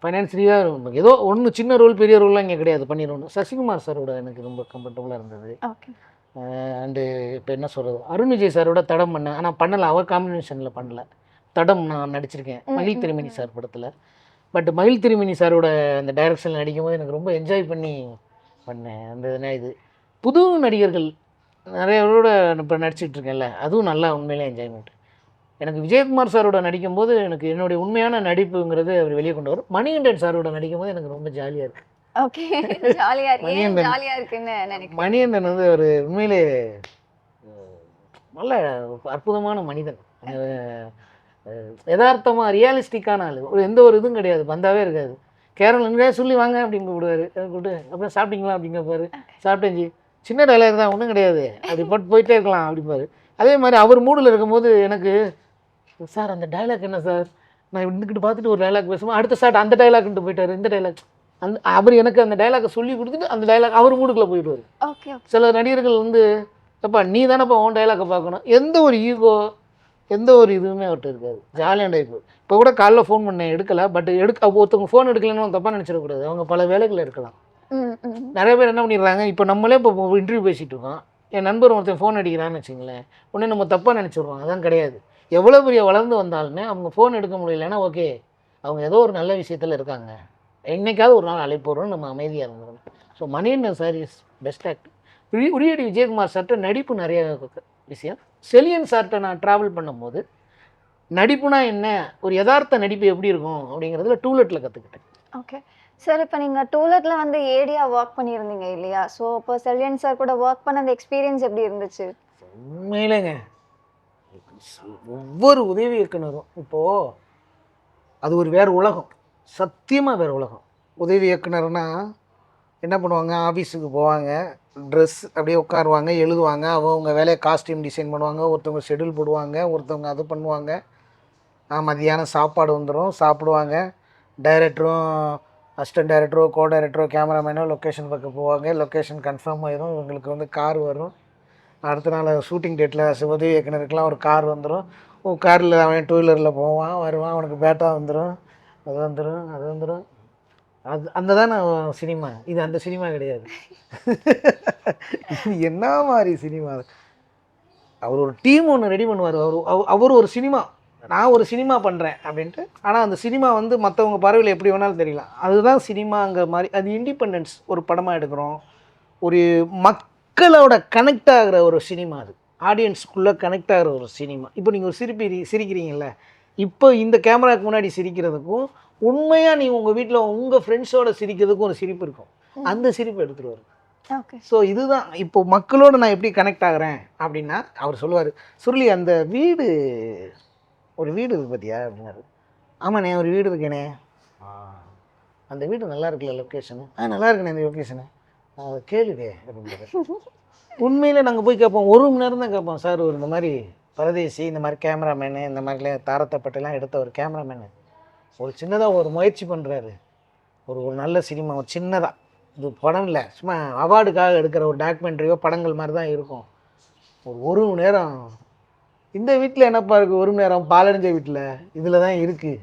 ஃபைனான்ஸ் ரீதியாக ஏதோ ஒன்று சின்ன ரோல் பெரிய ரோல்லாம் இங்கே கிடையாது பண்ணிடணும். சசிகுமார் சாரோட எனக்கு ரொம்ப கம்ஃபர்டபுளாக இருந்தது. அண்டு இப்போ என்ன சொல்கிறது, அருண் விஜய் சாரோட தடம் பண்ணேன், ஆனால் பண்ணலை, அவர் காம்பினேஷனில் பண்ணல. தடம் நான் நடிச்சிருக்கேன் மகிழ் திருமணி சார் படத்தில். பட் மகிழ் திருமணி சாரோட அந்த டைரக்ஷனில் நடிக்கும்போது எனக்கு ரொம்ப என்ஜாய் பண்ணி பண்ணேன். அந்த இது புது நடிகர்கள் நிறையவரோட இப்போ நடிச்சிட்ருக்கேன்ல, அதுவும் நல்லா உண்மையிலே என்ஜாய்மெண்ட். எனக்கு விஜயகுமார் சாரோட நடிக்கும்போது எனக்கு என்னுடைய உண்மையான நடிப்புங்கிறது அவர் வெளியே கொண்டு வரும். மணிகண்டன் சாரோட நடிக்கும்போது எனக்கு ரொம்ப ஜாலியாக இருக்குது. ஓகே, ஜாலியாக இருக்கு, ஜாலியாக இருக்குன்னு நினைக்கிறேன். மணிகண்டன் வந்து ஒரு உண்மையிலே நல்ல அற்புதமான மனிதன், யதார்த்தமாக ரியாலிஸ்டிக்கான ஆள், ஒரு எந்த ஒரு இதுவும் கிடையாது, வந்தாவே இருக்காது. கேரளா சொல்லி வாங்க அப்படின்னு கூப்பிடுவார், கூப்பிட்டு அப்புறம் சாப்பிட்டீங்களா அப்படிங்கப்பாரு, சாப்பிட்டேஞ்சி, சின்ன டைலாக் தான் ஒன்றும் கிடையாது, அப்படி போயிட்டே இருக்கலாம் அப்படிப்பாரு. அதே மாதிரி அவர் மூடில் இருக்கும்போது எனக்கு சார் அந்த டைலாக் என்ன சார், நான் இருந்துக்கிட்டு பார்த்துட்டு ஒரு டைலாக் பேசுவோம், அடுத்த சார் அந்த டைலாக்ன்ட்டு போயிட்டார், இந்த டைலாக் அவர் எனக்கு அந்த டைலாக்கை சொல்லி கொடுத்துட்டு அந்த டைலாக் அவர் மூடுக்குள்ளே போயிடுவார். சில நடிகர்கள் வந்து எப்பா நீ தானேப்பா உன் டைலாக்கை பார்க்கணும், எந்த ஒரு ஈகோ எந்த ஒரு இதுவுமே அவர்கிட்ட இருக்காது, ஜாலியான டைப்பு. இப்போ கூட காலைல ஃபோன் பண்ணேன் எடுக்கலை, பட் ஒருத்தவங்க ஃபோன் எடுக்கலன்னு தப்பாக நினச்சிடக்கூடாது, அவங்க பல வேலைகளில் இருக்கலாம். நிறைய பேர் என்ன பண்ணிடுறாங்க, இப்போ நம்மளே இப்போ இன்டர்வியூ பேசிகிட்டு இருக்கோம், என் நண்பர் ஒருத்தன் ஃபோன் அடிக்கிறான்னு வச்சுங்களேன், உடனே நம்ம தப்பாக நினச்சிடுறோம். அதான் கிடையாது. எவ்வளோ பெரிய வளர்ந்து வந்தாலுமே அவங்க ஃபோன் எடுக்க முடியலன்னா ஓகே, அவங்க ஏதோ ஒரு நல்ல விஷயத்தில் இருக்காங்க, என்னைக்காவது ஒரு நாள் அழைப்போறோம், நம்ம அமைதியாக இருந்துடும். So Manikandan sir is best actor. Uriyadi Vijayakumar சார்கிட்ட நடிப்பு நிறைய விஷயம். செலியன் சார்கிட்ட நான் ட்ராவல் பண்ணும்போது நடிப்புனா என்ன, ஒரு யதார்த்த நடிப்பு எப்படி இருக்கும் அப்படிங்கிறதுல டூலெட்டில் கற்றுக்கிட்டேன். Okay sir. இப்போ நீங்கள் டூலெட்டில் வந்து ஏடியா ஒர்க் பண்ணியிருந்தீங்க இல்லையா, ஸோ இப்போ செலியன் சார் கூட ஒர்க் பண்ண அந்த எக்ஸ்பீரியன்ஸ் எப்படி இருந்துச்சு? உண்மையிலேங்க ஒவ்வொரு உதவி இயக்குனரும் இப்போது அது ஒரு வேறு உலகம், சத்தியமாக வேறு உலகம். உதவி இயக்குனர்னா என்ன பண்ணுவாங்க, ஆஃபீஸுக்கு போவாங்க, ட்ரெஸ் அப்படியே உட்காருவாங்க, எழுதுவாங்க, அவங்க வேலையை காஸ்டியூம் டிசைன் பண்ணுவாங்க, ஒருத்தவங்க ஷெடியூல் போடுவாங்க, ஒருத்தவங்க அது பண்ணுவாங்க, மதியானம் சாப்பாடு வந்துடும் சாப்பிடுவாங்க, டைரக்டரும் அசிஸ்டன்ட் டைரக்டரோ கோ டைரக்டரோ கேமராமேனோ லொக்கேஷன் பக்கம் போவாங்க, லொக்கேஷன் கன்ஃபார்ம் ஆயிடும், இவங்களுக்கு வந்து கார் வரும், அடுத்த நாள் ஷூட்டிங் டேட்டில் உதவி இயக்குனருக்கெலாம் ஒரு கார் வந்துடும், காரில் அவன் 2 வீலரில் போவான் வருவான், அவனுக்கு பேட்டா வந்துடும், அது வந்துடும். அந்த தான் நான் சினிமா, இது அந்த சினிமா கிடையாது. இது என்ன மாதிரி சினிமா, அவர் ஒரு டீம் ஒன்று ரெடி பண்ணுவார், அவர் ஒரு சினிமா, நான் ஒரு சினிமா பண்ணுறேன் அப்படின்ட்டு. ஆனால் அந்த சினிமா வந்து மற்றவங்க பார்வையில் எப்படி வேணாலும் தெரியலாம், அதுதான் சினிமாங்கிற மாதிரி. அது இண்டிபெண்டன்ஸ், ஒரு படமாக எடுக்கிறோம், ஒரு மக்களோட கனெக்ட் ஆகிற ஒரு சினிமா, அது ஆடியன்ஸ்குள்ளே கனெக்ட் ஆகிற ஒரு சினிமா. இப்போ நீங்கள் ஒரு சிரிக்கிறீங்கல்ல, இப்போ இந்த கேமராவுக்கு முன்னாடி சிரிக்கிறதுக்கும் உண்மையாக நீங்கள் உங்கள் வீட்டில் உங்கள் ஃப்ரெண்ட்ஸோட சிரிக்கிறதுக்கும் ஒரு சிரிப்பு இருக்கும். அந்த சிரிப்பு எடுத்துருவார். ஓகே. ஸோ இதுதான் இப்போ மக்களோடு நான் எப்படி கனெக்ட் ஆகிறேன் அப்படின்னா, அவர் சொல்லுவார், சுருளி அந்த வீடு ஒரு வீடு இருக்கு பார்த்தியா அப்படின்னாரு. ஆமாண்ணே ஒரு வீடு இருக்கேனே. அந்த வீடு நல்லா இருக்குல்ல லொக்கேஷனு? நல்லா இருக்குண்ணே இந்த லொக்கேஷனு. கேளுதே அப்படின்றது. உண்மையிலே நாங்கள் போய் கேட்போம், 1 மணி நேரம் தான் கேட்போம். சார் ஒரு இந்த மாதிரி பரதேசி, இந்த மாதிரி கேமராமேனு, இந்த மாதிரிலாம் தாரத்தைப்பட்டெல்லாம் எடுத்த ஒரு கேமராமேனு ஒரு சின்னதாக ஒரு முயற்சி பண்ணுறாரு. ஒரு நல்ல சினிமா, ஒரு சின்னதாக, இது படம் இல்லை, சும்மா அவார்டுக்காக எடுக்கிற ஒரு டாக்குமெண்ட்ரியோ படங்கள் மாதிரி தான் இருக்கும். ஒரு மணி நேரம். இந்த வீட்டில் என்னப்பா இருக்குது 1 மணி நேரம்? பாலடைஞ்ச வீட்டில் இதில் தான் இருக்குது,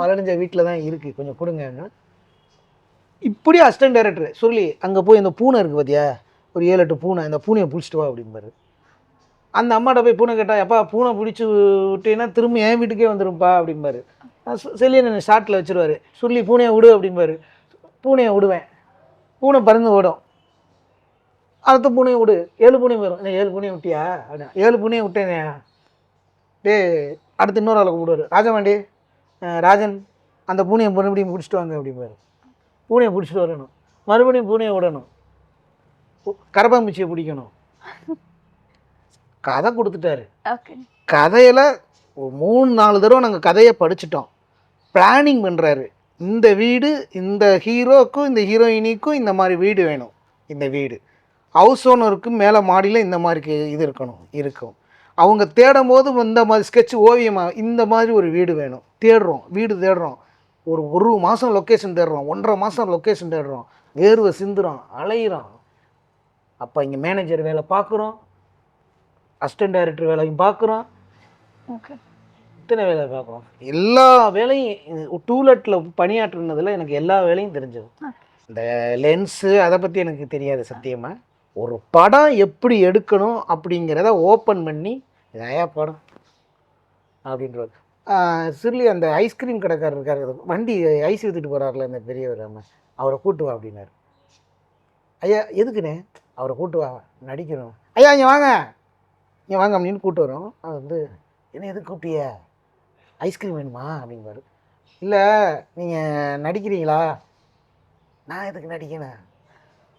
பாலடைஞ்ச வீட்டில் தான் இருக்குது, கொஞ்சம் கொடுங்க. இப்படி அசிஸ்டன்ட் டைரக்டர் சொல்லி அங்கே போய் இந்த பூனை இருக்குது பார்த்தியா, ஒரு 7-8 பூனை, இந்த பூனையை பிடிச்சிட்டு வா அப்படிம்பாரு. அந்த அம்மாட்ட போய் பூனை கேட்டால், எப்பா பூனை பிடிச்சி விட்டீங்கன்னா திரும்ப என் வீட்டுக்கே வந்துடும்ப்பா அப்படிம்பாரு. சொல்லி நான் ஷார்ட்டில் வச்சுருவார். சொல்லி பூனையை விடு அப்படிம்பாரு. பூனையை விடுவேன், பூனை பறந்து ஓடும். அடுத்த பூனையை விடு, 7 பூனை வரும். 7 பூனையை விட்டியா அப்படின்னா, 7 பூனையை விட்டேனே. அடுத்து இன்னொரு ஆளை கூப்பிடுவார், ராஜமாண்டி ராஜன் அந்த பூனையை மறுபடியும் பிடிச்சிட்டு வாங்க அப்படிம்பாரு. பூனையை பிடிச்சிட்டு வரணும், மறுபடியும் பூனையை விடணும், கரப்பாம்பூச்சியை பிடிக்கணும். கதை கொடுத்துட்டாரு. கதையில் 3-4 தடவை நாங்கள் கதையை படிச்சிட்டோம். பிளானிங் பண்ணுறாரு. இந்த வீடு இந்த ஹீரோக்கும் இந்த ஹீரோயினிக்கும் இந்த மாதிரி வீடு வேணும். இந்த வீடு ஹவுஸ் ஓனருக்கு மேலே மாடியில் இந்த மாதிரி இது இருக்கும். அவங்க தேடும் போது இந்த மாதிரி ஸ்கெட்ச் ஓவியமாக இந்த மாதிரி ஒரு வீடு வேணும். வீடு தேடுறோம். ஒரு மாதம் லொக்கேஷன் தேடுறோம், 1.5 மாதம் லொக்கேஷன் தேடுறோம், வேர்வை சிந்துறோம், அலையிறோம். அப்போ இங்கே மேனேஜர் வேலை பார்க்குறோம், அசிஸ்டன்ட் டைரக்டர் வேலையும் பார்க்குறோம், இத்தனை வேலை பார்க்குறோம். எல்லா வேலையும் டூலெட்டில் பணியாற்றுனதில் எனக்கு எல்லா வேலையும் தெரிஞ்சது. இந்த லென்ஸு அதை பற்றி எனக்கு தெரியாது சத்தியமாக. ஒரு படம் எப்படி எடுக்கணும் அப்படிங்கிறத ஓப்பன் பண்ணி இதையா படம் அப்படின்றது. சிறுலி அந்த ஐஸ்கிரீம் கடைக்காரர் இருக்கார், வண்டி ஐஸ் விற்றுட்டு போகிறார்ல இந்த பெரியவர், அவரை கூட்டு வா அப்படின்னாரு. ஐயா எதுக்குண்ணே? அவரை கூட்டு வா, நடிக்கணும். ஐயா இங்கே வாங்க அப்படின்னு கூப்பிட்டு வரோம். அது என்ன எதுக்கு கூப்பிட்டிய? ஐஸ்கிரீம் வேணுமா அப்படின்பாரு. இல்லை நீங்கள் நடிக்கிறீங்களா? நான் எதுக்கு நடிக்கணும்?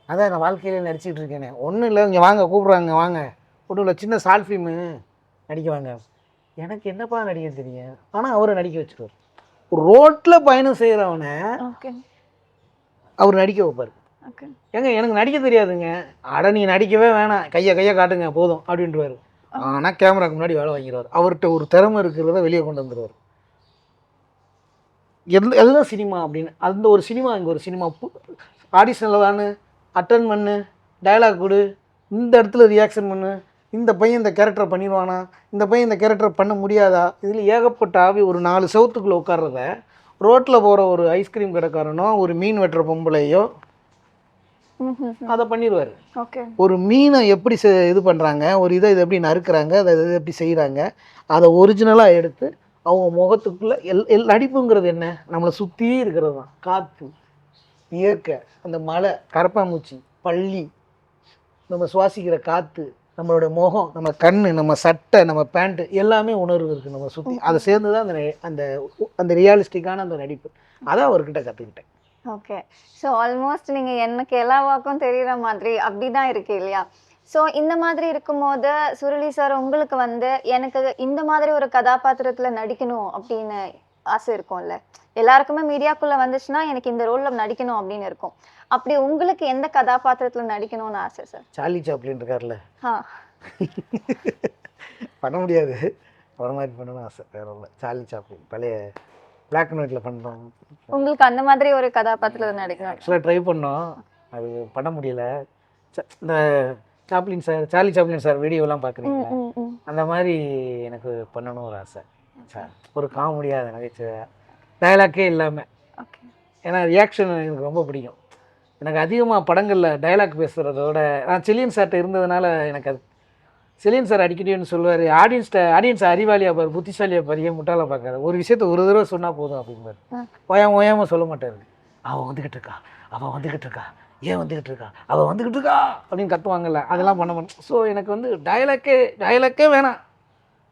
அதான் நான் வாழ்க்கையிலே நடிச்சிக்கிட்டு இருக்கேனே. ஒன்றும் இல்லை, இங்கே வாங்க கூப்பிட்றாங்க, வாங்க ஒன்றும் இல்லை, சின்ன ஷார்ட் ஃபிலிமு நடிக்க வாங்க. எனக்கு என்னப்பா நடிக்க தெரியும்? ஆனால் அவரை நடிக்க வச்சுருவார். ரோட்டில் பயணம் செய்கிறவனை அவர் நடிக்க வைப்பார். ஏங்க எனக்கு நடிக்க தெரியாதுங்க. அட நீ நடிக்கவே வேணாம், கையை காட்டுங்க போதும் அப்படின்ட்டுவார். ஆனால் கேமராக்கு முன்னாடி வேலை வாங்கிடுவார். அவர்கிட்ட ஒரு திறமை இருக்கிறத வெளியே கொண்டு வந்துடுவார். அதுதான் சினிமா அப்படின்னு. அந்த ஒரு சினிமா, இங்கே ஒரு சினிமா ஆடிஷனில் தானே அட்டன் பண்ணு, டயலாக் கொடு, இந்த இடத்துல ரியாக்ஷன் பண்ணு, இந்த பையன் இந்த கேரக்டரை பண்ணிடுவானா, இந்த பையன் இந்த கேரக்டரை பண்ண முடியாதா, இதில் ஏகப்பட்ட ஆவி. ஒரு 4 செவத்துக்குள்ளே உட்கார்றத ரோட்டில் போகிற ஒரு ஐஸ்கிரீம் கடைக்காரனோ ஒரு மீன் வெட்டுற பொம்பளையோ அதை பண்ணிடுவார். ஒரு மீனை எப்படி இது பண்ணுறாங்க, ஒரு இதை எப்படி நறுக்கிறாங்க, அதை எப்படி செய்கிறாங்க, அதை ஒரிஜினலாக எடுத்து அவங்க முகத்துக்குள்ளே நடிப்புங்கிறது என்ன, நம்மளை சுற்றி இருக்கிறது தான். காற்று, இயற்கை, அந்த மலை, கரப்பாம்பூச்சி, பள்ளி, நம்ம சுவாசிக்கிற காற்று, நம்மளோட முகம், நம்ம கண், நம்ம சட்டை, நம்ம பேண்ட்டு, எல்லாமே உணர்வு இருக்குது நம்ம சுற்றி. அதை சேர்ந்து தான் அந்த அந்த ரியாலிஸ்டிக்கான அந்த நடிப்பு. அதான் அவர்கிட்ட கற்றுக்கிட்டேன். ஓகே. ஸோ ஆல்மோஸ்ட் நீங்கள் எனக்கு எல்லா வாக்கும் தெரிகிற மாதிரி அப்படி தான் இருக்கு இல்லையா? ஸோ இந்த மாதிரி இருக்கும்போது சுருளி சார் உங்களுக்கு எனக்கு இந்த மாதிரி ஒரு கதாபாத்திரத்தில் நடிக்கணும் அப்படின்னு ஆசை இருக்கும்ல. எல்லாருக்குமே மீடியாக்குள்ளே வந்துச்சுன்னா எனக்கு இந்த ரோலில் நடிக்கணும் அப்படின்னு இருக்கும். அப்படி உங்களுக்கு எந்த கதாபாத்திரத்தில் நடிக்கணும்னு ஆசை சார்? சார்லி சாப்ளின் இருக்கார்ல, பண்ண முடியாது, அவர மாதிரி பண்ணணும்னு ஆசை. வேற இல்லை, சார்லி சாப்ளின் பழைய பிளாக் அண்ட் ஒயிட்டில் பண்ணுறோம். உங்களுக்கு அந்த மாதிரி ஒரு கதாபாத்திரத்தில் நடிக்கணும்? ஆக்சுவலாக ட்ரை பண்ணோம், அது பண்ண முடியல. இந்த சார்லி சாப்ளின் சார் வீடியோலாம் பார்க்குறீங்க, அந்த மாதிரி எனக்கு பண்ணணும் ஒரு ஆசை. ஒரு காமெடியாக நகைச்சுவை, டயலாக்கே இல்லாமல். ஏன்னா ரியாக்ஷன் எனக்கு ரொம்ப பிடிக்கும். எனக்கு அதிகமாக படங்களில் டயலாக் பேசுகிறதோட நான் செலியன் சார்ட்ட இருந்ததுனால எனக்கு அது செலியன் சார் அடிக்கடின்னு சொல்லுவார், ஆடியன்ஸ் அறிவாளியாக பாரு, புத்திசாலியாக பாரு, ஏன் முட்டாளை பார்க்காது, ஒரு விஷயத்த ஒரு தடவை சொன்னால் போதும் அப்படிம்பாரு. ஓயாமல் சொல்ல மாட்டார். அவள் வந்துக்கிட்டு இருக்கா ஏன் வந்துக்கிட்டு இருக்கா, அவள் வந்துக்கிட்டு இருக்கா அப்படின்னு கத்துவாங்கல்ல, அதெல்லாம் பண்ண மாட்டேன். ஸோ எனக்கு வந்து டயலாக்கே வேணாம்,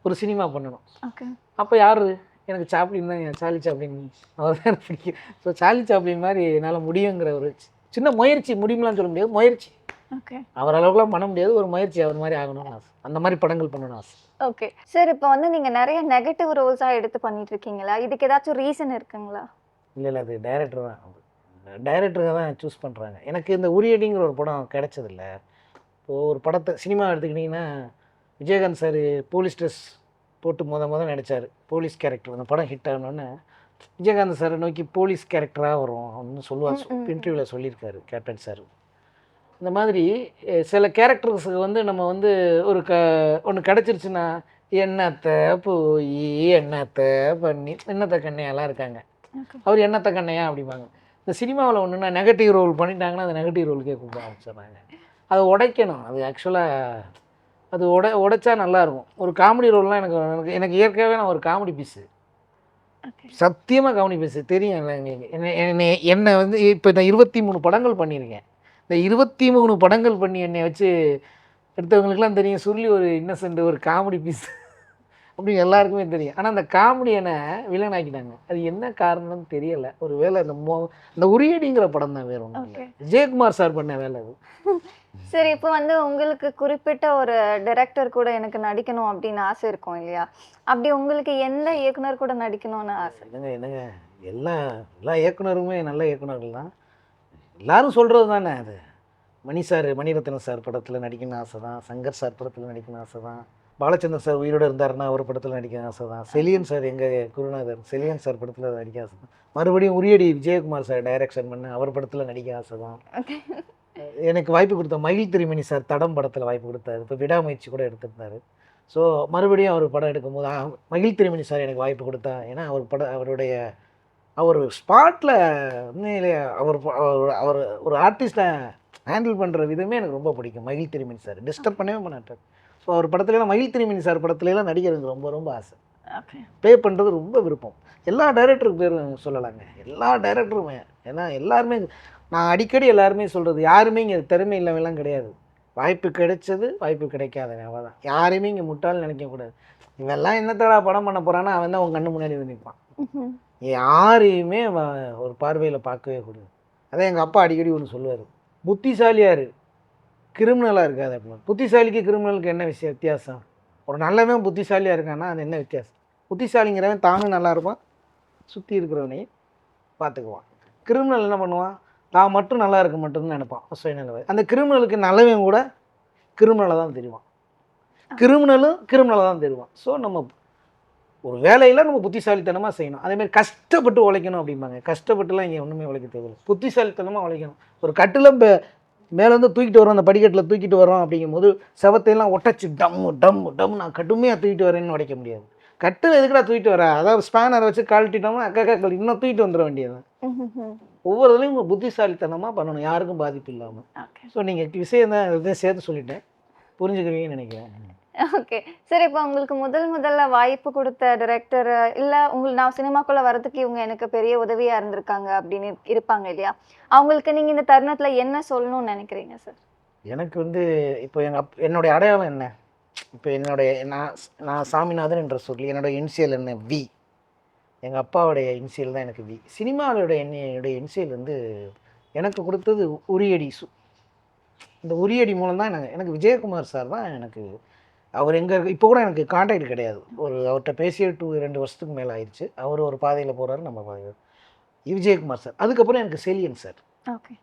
ஒரு சினிமா பண்ணணும். ஓகே. அப்போ யார், எனக்கு சாப்ளின் தான், சார்லி சாப்ளின், அவர் தான் எனக்கு பிடிக்கும். ஸோ சார்லி சாப்ளின் மாதிரி என்னால் முடியுங்கிற ஒரு சின்ன முயற்சி, முடியும்லாம் சொல்ல முடியாது, முயற்சி. ஓகே. அவர் அளவுக்குலாம் பண்ண முடியாது, ஒரு முயற்சி அவர் மாதிரி ஆகணும்னு ஆசை, அந்த மாதிரி படங்கள் பண்ணணும்னு ஆசை. ஓகே சார், இப்போ வந்து நீங்க நிறைய நெகட்டிவ் ரோல்ஸா எடுத்து பண்ணிட்டு இருக்கீங்களா? இதுக்கு ஏதாச்சும் ரீசன் இருக்குங்களா? இல்லை அது டைரக்டர் தான், டைரக்டருங்க தான் சூஸ் பண்ணுறாங்க. எனக்கு இந்த உரியடிங்கிற ஒரு படம் கிடைச்சதில்ல. இப்போது ஒரு படத்தை சினிமா எடுத்துக்கிட்டிங்கன்னா, விஜயகாந்த் சார் போலீஸ் ட்ரெஸ் போட்டு மொதல் நடித்தார், போலீஸ் கேரக்டர். அந்த படம் ஹிட் ஆகணுன்னு விஜயகாந்த் சாரை நோக்கி போலீஸ் கேரக்டராக வரும் அப்படின்னு சொல்லுவார், இன்டர்வியூவில் சொல்லியிருக்காரு கேப்டன் சார். இந்த மாதிரி சில கேரக்டர்ஸுக்கு வந்து நம்ம வந்து ஒரு ஒன்று கிடச்சிருச்சுன்னா, எண்ணத்தை போய் எண்ணத்தை பண்ணி எண்ணத்தை கண்ணையெல்லாம் இருக்காங்க, அவர் எண்ணத்தை கண்ணையா அப்படிம்பாங்க. இந்த சினிமாவில் ஒன்றுனா நெகட்டிவ் ரோல் பண்ணிட்டாங்கன்னா அந்த நெகட்டிவ் ரோலுக்கே கூப்பிட ஆரம்பிச்சிடுறாங்க. அதை உடைக்கணும், அது ஆக்சுவலாக அது உடைச்சா நல்லாயிருக்கும். ஒரு காமெடி ரோல்லாம் எனக்கு எனக்கு இயற்கையாகவே நான் ஒரு காமெடி பீஸு, சத்தியமாக காமெடி பீஸு தெரியும் இல்லை எங்களுக்கு. என்னை வந்து இப்போ நான் 23 படங்கள் பண்ணியிருக்கேன். இந்த 23 படங்கள் பண்ணி என்னை வச்சு எடுத்தவங்களுக்குலாம் தெரியும், சொல்லி ஒரு இன்னசென்ட் ஒரு காமெடி பீஸ் அப்படின்னு எல்லாருக்குமே தெரியும். ஆனால் அந்த காமெடியனை வில்லன் ஆக்கிட்டாங்க, அது என்ன காரணம்னு தெரியலை. ஒரு வேலை இந்த உரியடிங்கிற படம் தான், வேறு ஒன்றும் இல்லை. விஜயகுமார் சார் பண்ண வேலை அது. சரி, இப்போ வந்து உங்களுக்கு குறிப்பிட்ட ஒரு டைரக்டர் கூட எனக்கு நடிக்கணும் அப்படின்னு ஆசை இருக்கும் இல்லையா? அப்படி உங்களுக்கு எந்த இயக்குனர் கூட நடிக்கணும்னு ஆசை? என்னங்க எல்லா எல்லா இயக்குனருமே நல்ல இயக்குனர்கள் தான், எல்லாரும் சொல்கிறது தானே அது. மணிரத்னம் சார் படத்தில் நடிக்கணும்னு ஆசை தான், சங்கர் சார் படத்தில் நடிக்கணும்னு ஆசை தான், பாலச்சந்தர் சார் உயிரோடு இருந்தாருன்னா அவர் படத்தில் நடிக்கணும்னு ஆசை தான், செலியன் சார் எங்கள் குருநாதர் செலியன் சார் படத்தில் நடிக்க ஆசை தான், மறுபடியும் உரியடி விஜயகுமார் சார் டைரக்ஷன் பண்ண அவர் படத்தில் நடிக்க ஆசை தான். எனக்கு வாய்ப்பு கொடுத்த மகிழ் திருமணி சார் தடம் படத்தில் வாய்ப்பு கொடுத்தாரு, இப்போ விடாமுயற்சி கூட எடுத்திருந்தார். ஸோ மறுபடியும் அவர் படம் எடுக்கும்போது மகிழ் திருமணி சார் எனக்கு வாய்ப்பு கொடுத்தா, ஏன்னா அவர் ஸ்பாட்டில் உண்மையிலேயே அவர் ஒரு ஆர்டிஸ்ட்டை ஹேண்டில் பண்ணுற விதமே எனக்கு ரொம்ப பிடிக்கும். மகிழ் திருமணி சார் டிஸ்டர்ப் பண்ணவே மாட்டார். ஸோ அவர் படத்துலலாம் மகிழ் திருமணி சார் படத்துலலாம் நடிக்கிறதுக்கு ரொம்ப ரொம்ப ஆசை, ப்ளே பண்ணுறது ரொம்ப விருப்பம். எல்லா டைரக்டருக்கு பேரும் சொல்லலாங்க, எல்லா டைரக்டருமே. ஏன்னா எல்லாருமே, நான் அடிக்கடி எல்லாருமே சொல்கிறது, யாருமே இங்கே திறமை இல்லாமலாம் கிடையாது. வாய்ப்பு கிடைச்சது, வாய்ப்பு கிடைக்காதவன் அவள் தான். யாரையுமே இங்கே முட்டாள் நினைக்கக்கூடாது. இவெல்லாம் என்னத்தடா படம் பண்ண போகிறான்னா அவன் தான் உங்கள் கண்ணு முன்னாடி வந்து நிற்பான். யாரையுமே ஒரு பார்வையில் பார்க்கவே கூடாது. அதான் எங்கள் அப்பா அடிக்கடி ஒன்று சொல்லுவார், புத்திசாலியார் கிரிமினலாக இருக்காது அப்படின்னு. புத்திசாலிக்கு கிரிமினலுக்கு என்ன வித்தியாசம்? ஒரு நல்லவன் புத்திசாலியாக இருக்கான்னா அது என்ன வித்தியாசம்? புத்திசாலிங்கிறவன் தானும் நல்லா இருப்பான், சுற்றி இருக்கிறவனையும் பார்த்துக்குவான். கிரிமினல் என்ன பண்ணுவான், தான் மட்டும் நல்லா இருக்க மட்டும்தான் நினைப்பான், சுயநலவை. அந்த கிரிமினலுக்கு நல்லவன் கூட கிரிமினலாக தான் தெரிவான், கிரிமினலாக தான் தெரிவான். ஸோ நம்ம ஒரு வேலையில் நம்ம புத்திசாலித்தனமாக செய்யணும். அதேமாதிரி கஷ்டப்பட்டு உழைக்கணும் அப்படிம்பாங்க. கஷ்டப்பட்டுலாம் இங்கே ஒன்றுமே உழைக்க தேவையில்லை, புத்திசாலித்தனமாக உழைக்கணும். ஒரு கட்டில் மேலேருந்து தூக்கிட்டு வரோம், அந்த படிக்கட்டில் தூக்கிட்டு வரோம் அப்படிங்கும்போது செவத்தையெல்லாம் ஒட்டச்சு டம் நான் கடுமையாக தூக்கிட்டு வரேன்னு உடைக்க முடியாது. கட்டில் எதுக்குடா தூக்கிட்டு வர, அதாவது ஸ்பேனரை வச்சு கழட்டிட்டோம்னா அக்கா இன்னும் தூக்கிட்டு வந்துட வேண்டியது. ஒவ்வொரு இதுலையும் புத்திசாலித்தனமாக பண்ணணும், யாருக்கும் பாதிப்பு இல்லாமல். ஸோ நீங்கள் விஷயம் தான் இதை சேர்த்து சொல்லிட்டேன், புரிஞ்சுக்கிறீங்கன்னு நினைக்கிறேன். ஓகே சரி, இப்போ உங்களுக்கு முதல்ல வாய்ப்பு கொடுத்த டைரக்டர் இல்லை நான் சினிமாக்குள்ளே வரதுக்கு இவங்க எனக்கு பெரிய உதவியாக இருந்திருக்காங்க அப்படின்னு இருப்பாங்க இல்லையா? அவங்களுக்கு நீங்கள் இந்த தருணத்தில் என்ன சொல்லணும்னு நினைக்கிறீங்க சார்? எனக்கு வந்து இப்போ என்னுடைய அடையாளம் என்ன, இப்போ நான் சாமிநாதன் என்ற சொல்லி என்னோடய இனிஷியல் என்ன, வி. எங்கள் அப்பாவுடைய இனிஷியல் தான் எனக்கு வி. சினிமாவோடைய என்னுடைய இனிஷியல் வந்து எனக்கு கொடுத்தது உரியடி. இந்த உரியடி மூலம் தான் எனக்கு விஜயகுமார் சார் தான் எனக்கு. அவர் எங்கே இப்போ கூட எனக்கு கான்டாக்ட் கிடையாது, அவர்கிட்ட பேசிய 2 வருஷத்துக்கு மேலே ஆயிடுச்சு. அவர் ஒரு பாதையில் போகிறாரு, நம்ம பாதையில். விஜயகுமார் சார், அதுக்கப்புறம் எனக்கு Cheliyan sir. Okay,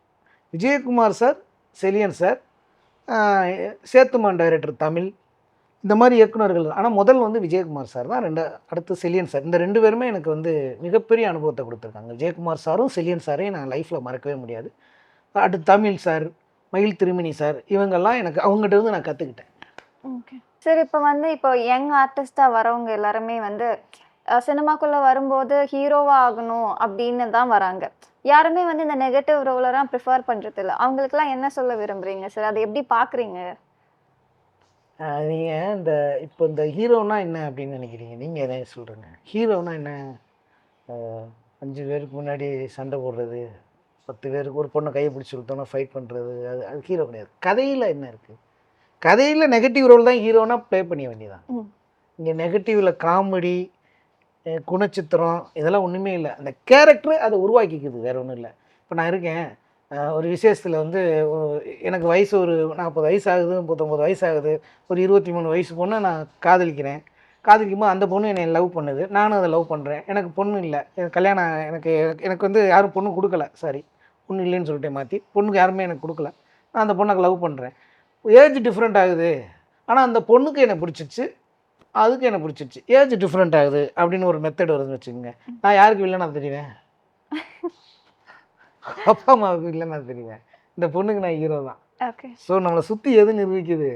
Vijayakumar sir, Cheliyan sir, Sethumaan director Tamil, இந்த மாதிரி இயக்குநர்கள். ஆனால் முதல் வந்து விஜயகுமார் சார் தான், அடுத்து செலியன் சார். இந்த 2 பேருமே எனக்கு வந்து மிகப்பெரிய அனுபவத்தை கொடுத்துருக்காங்க. விஜயகுமார் சாரும் செலியன் சாரையும் நான் லைஃப்பில் மறக்கவே முடியாது. அடுத்து தமிழ் சார், மகிழ் திருமணி சார், இவங்கெல்லாம் எனக்கு அவங்ககிட்ட இருந்து நான் கற்றுக்கிட்டேன். ஓகே சார், இப்போ யங் ஆர்டிஸ்டாக வரவங்க எல்லாருமே வந்து சினிமாக்குள்ளே வரும்போது ஹீரோவாக ஆகணும் அப்படின்னு தான் வராங்க. யாருமே வந்து இந்த நெகட்டிவ் ரோலராக ப்ரிஃபர் பண்ணுறது இல்லை. அவங்களுக்குலாம் என்ன சொல்ல விரும்புகிறீங்க சார்? அதை எப்படி பார்க்குறீங்க? நீங்கள் இந்த ஹீரோனா என்ன அப்படின்னு நினைக்கிறீங்க? நீங்கள் என்ன சொல்கிறீங்க? ஹீரோனா என்ன? 5 பேருக்கு முன்னாடி சண்டை போடுறது, 10 பேருக்கு ஒரு பொண்ணை கையை பிடிச்சி விட்டோன்னா ஃபைட் பண்ணுறது, அது அது ஹீரோ கிடையாது. கதையில் என்ன இருக்குது? கதையில் நெகட்டிவ் ரோல் தான் ஹீரோனா ப்ளே பண்ண வேண்டியதான். இங்கே நெகட்டிவில் காமெடி, குணச்சித்திரம் இதெல்லாம் ஒன்றுமே இல்லை. அந்த கேரக்டர் அதை உருவாக்கிக்குது, வேறு ஒன்றும் இல்லை. இப்போ நான் இருக்கேன் ஒரு விசேஷத்தில் வந்து எனக்கு வயசு ஒரு 40 வயசு ஆகுது, 39 வயசு ஆகுது, ஒரு 23 வயசு பொண்ணை நான் காதலிக்கிறேன். காதலிக்கும்போது அந்த பொண்ணு என்னை லவ் பண்ணுது, நானும் அதை லவ் பண்ணுறேன். எனக்கு பொண்ணு இல்லை, எனக்கு கல்யாணம் எனக்கு எனக்கு வந்து யாரும் பொண்ணு கொடுக்கல, சாரி பொண்ணு இல்லைன்னு சொல்லிட்டு மாற்றி பொண்ணுக்கு யாருமே எனக்கு கொடுக்கல. நான் அந்த பொண்ணுக்கு லவ் பண்ணுறேன். ஏஜ் டிஃப்ரெண்ட் ஆகுது, ஆனால் அந்த பொண்ணுக்கு என்னை பிடிச்சிச்சு, அதுக்கு என்ன பிடிச்சிருச்சு. ஏஜ் டிஃப்ரெண்ட் ஆகுது அப்படின்னு ஒரு மெத்தட் வருதுன்னு வச்சுக்கோங்க. நான் யாருக்கு இல்லைன்னா தெரியுவேன்? அப்பா அம்மாவுக்கு இல்லைன்னா தெரியுவேன். இந்த பொண்ணுக்கு நான் ஹீரோ தான். ஸோ நம்மளை சுற்றி எது நிரூபிக்குது?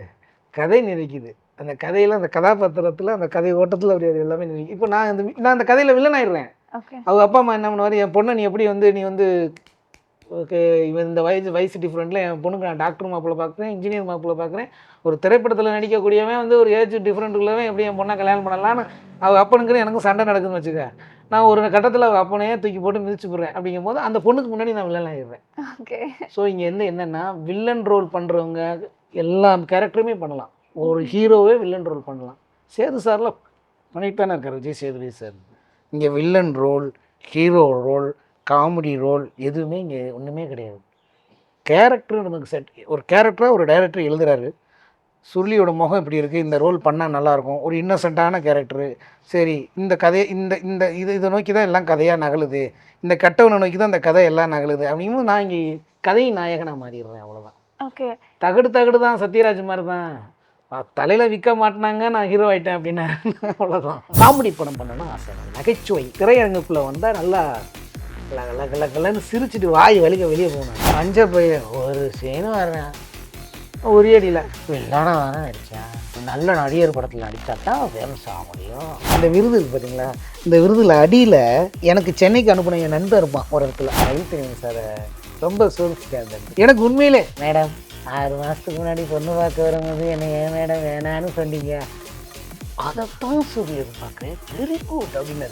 கதை நிரூபிக்குது. அந்த கதையில், அந்த கதாபாத்திரத்தில், அந்த கதை ஓட்டத்தில் அப்படி அது எல்லாமே நிரூபிக்கும். இப்போ நான் அந்த கதையில் வில்லன் ஆயிடுறேன். அவங்க அப்பா அம்மா என்ன பண்ணுவார், என் பொண்ணை நீ எப்படி வந்து நீ வந்து ஓகே இவன் இந்த வயசு டிஃப்ரெண்ட்டில் என் பொண்ணுக்கு நான் டாக்டர் மாப்பிள்ளை பார்க்குறேன், இன்ஜினியர் மாப்பிள்ளை பார்க்குறேன், ஒரு திரைப்படத்தில் நடிக்கக்கூடியவன் வந்து ஒரு ஏஜ் டிஃப்ரெண்ட்டுக்குள்ளவன் எப்படி என் பொண்ணை கல்யாணம் பண்ணலான்னு அவங்க அப்பனுக்குன்னு எனக்கும் சண்டை நடக்குதுன்னு வச்சுக்க. நான் ஒரு கட்டத்தில் அவங்க அப்பனையே தூக்கி போட்டு மிதிச்சு போடுறேன். அப்படிங்கும்போது அந்த பொண்ணுக்கு முன்னாடி நான் வில்லன் ஆகிடுறேன். ஸோ இங்கே என்னென்னா வில்லன் ரோல் பண்ணுறவங்க எல்லா கேரக்டருமே பண்ணலாம். ஒரு ஹீரோவே வில்லன் ரோல் பண்ணலாம். சேது சார்லாம் பண்ணிட்டு தானே இருக்கார், விஜய் சேதுபதி சார். இங்கே villain role, hero role, comedy role எதுவுமே இங்கே ஒன்றுமே கிடையாது. கேரக்டர் நமக்கு செட். ஒரு கேரக்டராக ஒரு டைரக்டர் எழுதுறாரு, சுருளியோட முகம் இப்படி இருக்குது, இந்த ரோல் பண்ணால் நல்லாயிருக்கும், ஒரு இன்னசென்ட்டான கேரக்டரு, சரி இந்த கதையை இதை நோக்கி தான் எல்லாம் கதையாக நகலுது, இந்த கட்டவனை நோக்கி தான் இந்த கதை எல்லாம் நகலுது அப்படிங்கும்போது நான் இங்கே கதையின் நாயகனாக மாறிடுறேன். அவ்வளோதான். ஓகே, தகடு தான், சத்யராஜ் மாதிரி தான். தலையில் விற்க மாட்டினாங்க, நான் ஹீரோ ஆகிட்டேன் அப்படின்னு. அவ்வளோதான். காமெடி படம் பண்ணணும்னு ஆசை. நகைச்சுவை திரையரங்குக்குள்ளே வந்தால் நல்லா கலன்னு சிரிச்சுட்டு வாய் வலிக்க வெளியே போகணும். அஞ்ச போய் ஒரு சேனு வரேன், ஒரே அடியில் வில்லானா தானே நடித்தேன். நல்ல நடிகர் படத்தில் நடித்தா தான் ஃபேமஸ் ஆக முடியும். அந்த விருது இருக்குது பார்த்தீங்களா, இந்த விருதில் அடியில் எனக்கு சென்னைக்கு அனுப்பின என் நண்பர் இருப்பான் ஒரு இடத்துல. தெரியும் சார், ரொம்ப சோதிச்சுட்டாங்க. எனக்கு உண்மையிலே மேடம் 6 மாதத்துக்கு முன்னாடி பொண்ணு பார்க்க வரும்போது என்னை ஏன் மேடம் வேணான்னு சொன்னீங்க, அதைத்தான் சொல்லி பார்க்குறேன், வெரி குட் அப்படின்னு.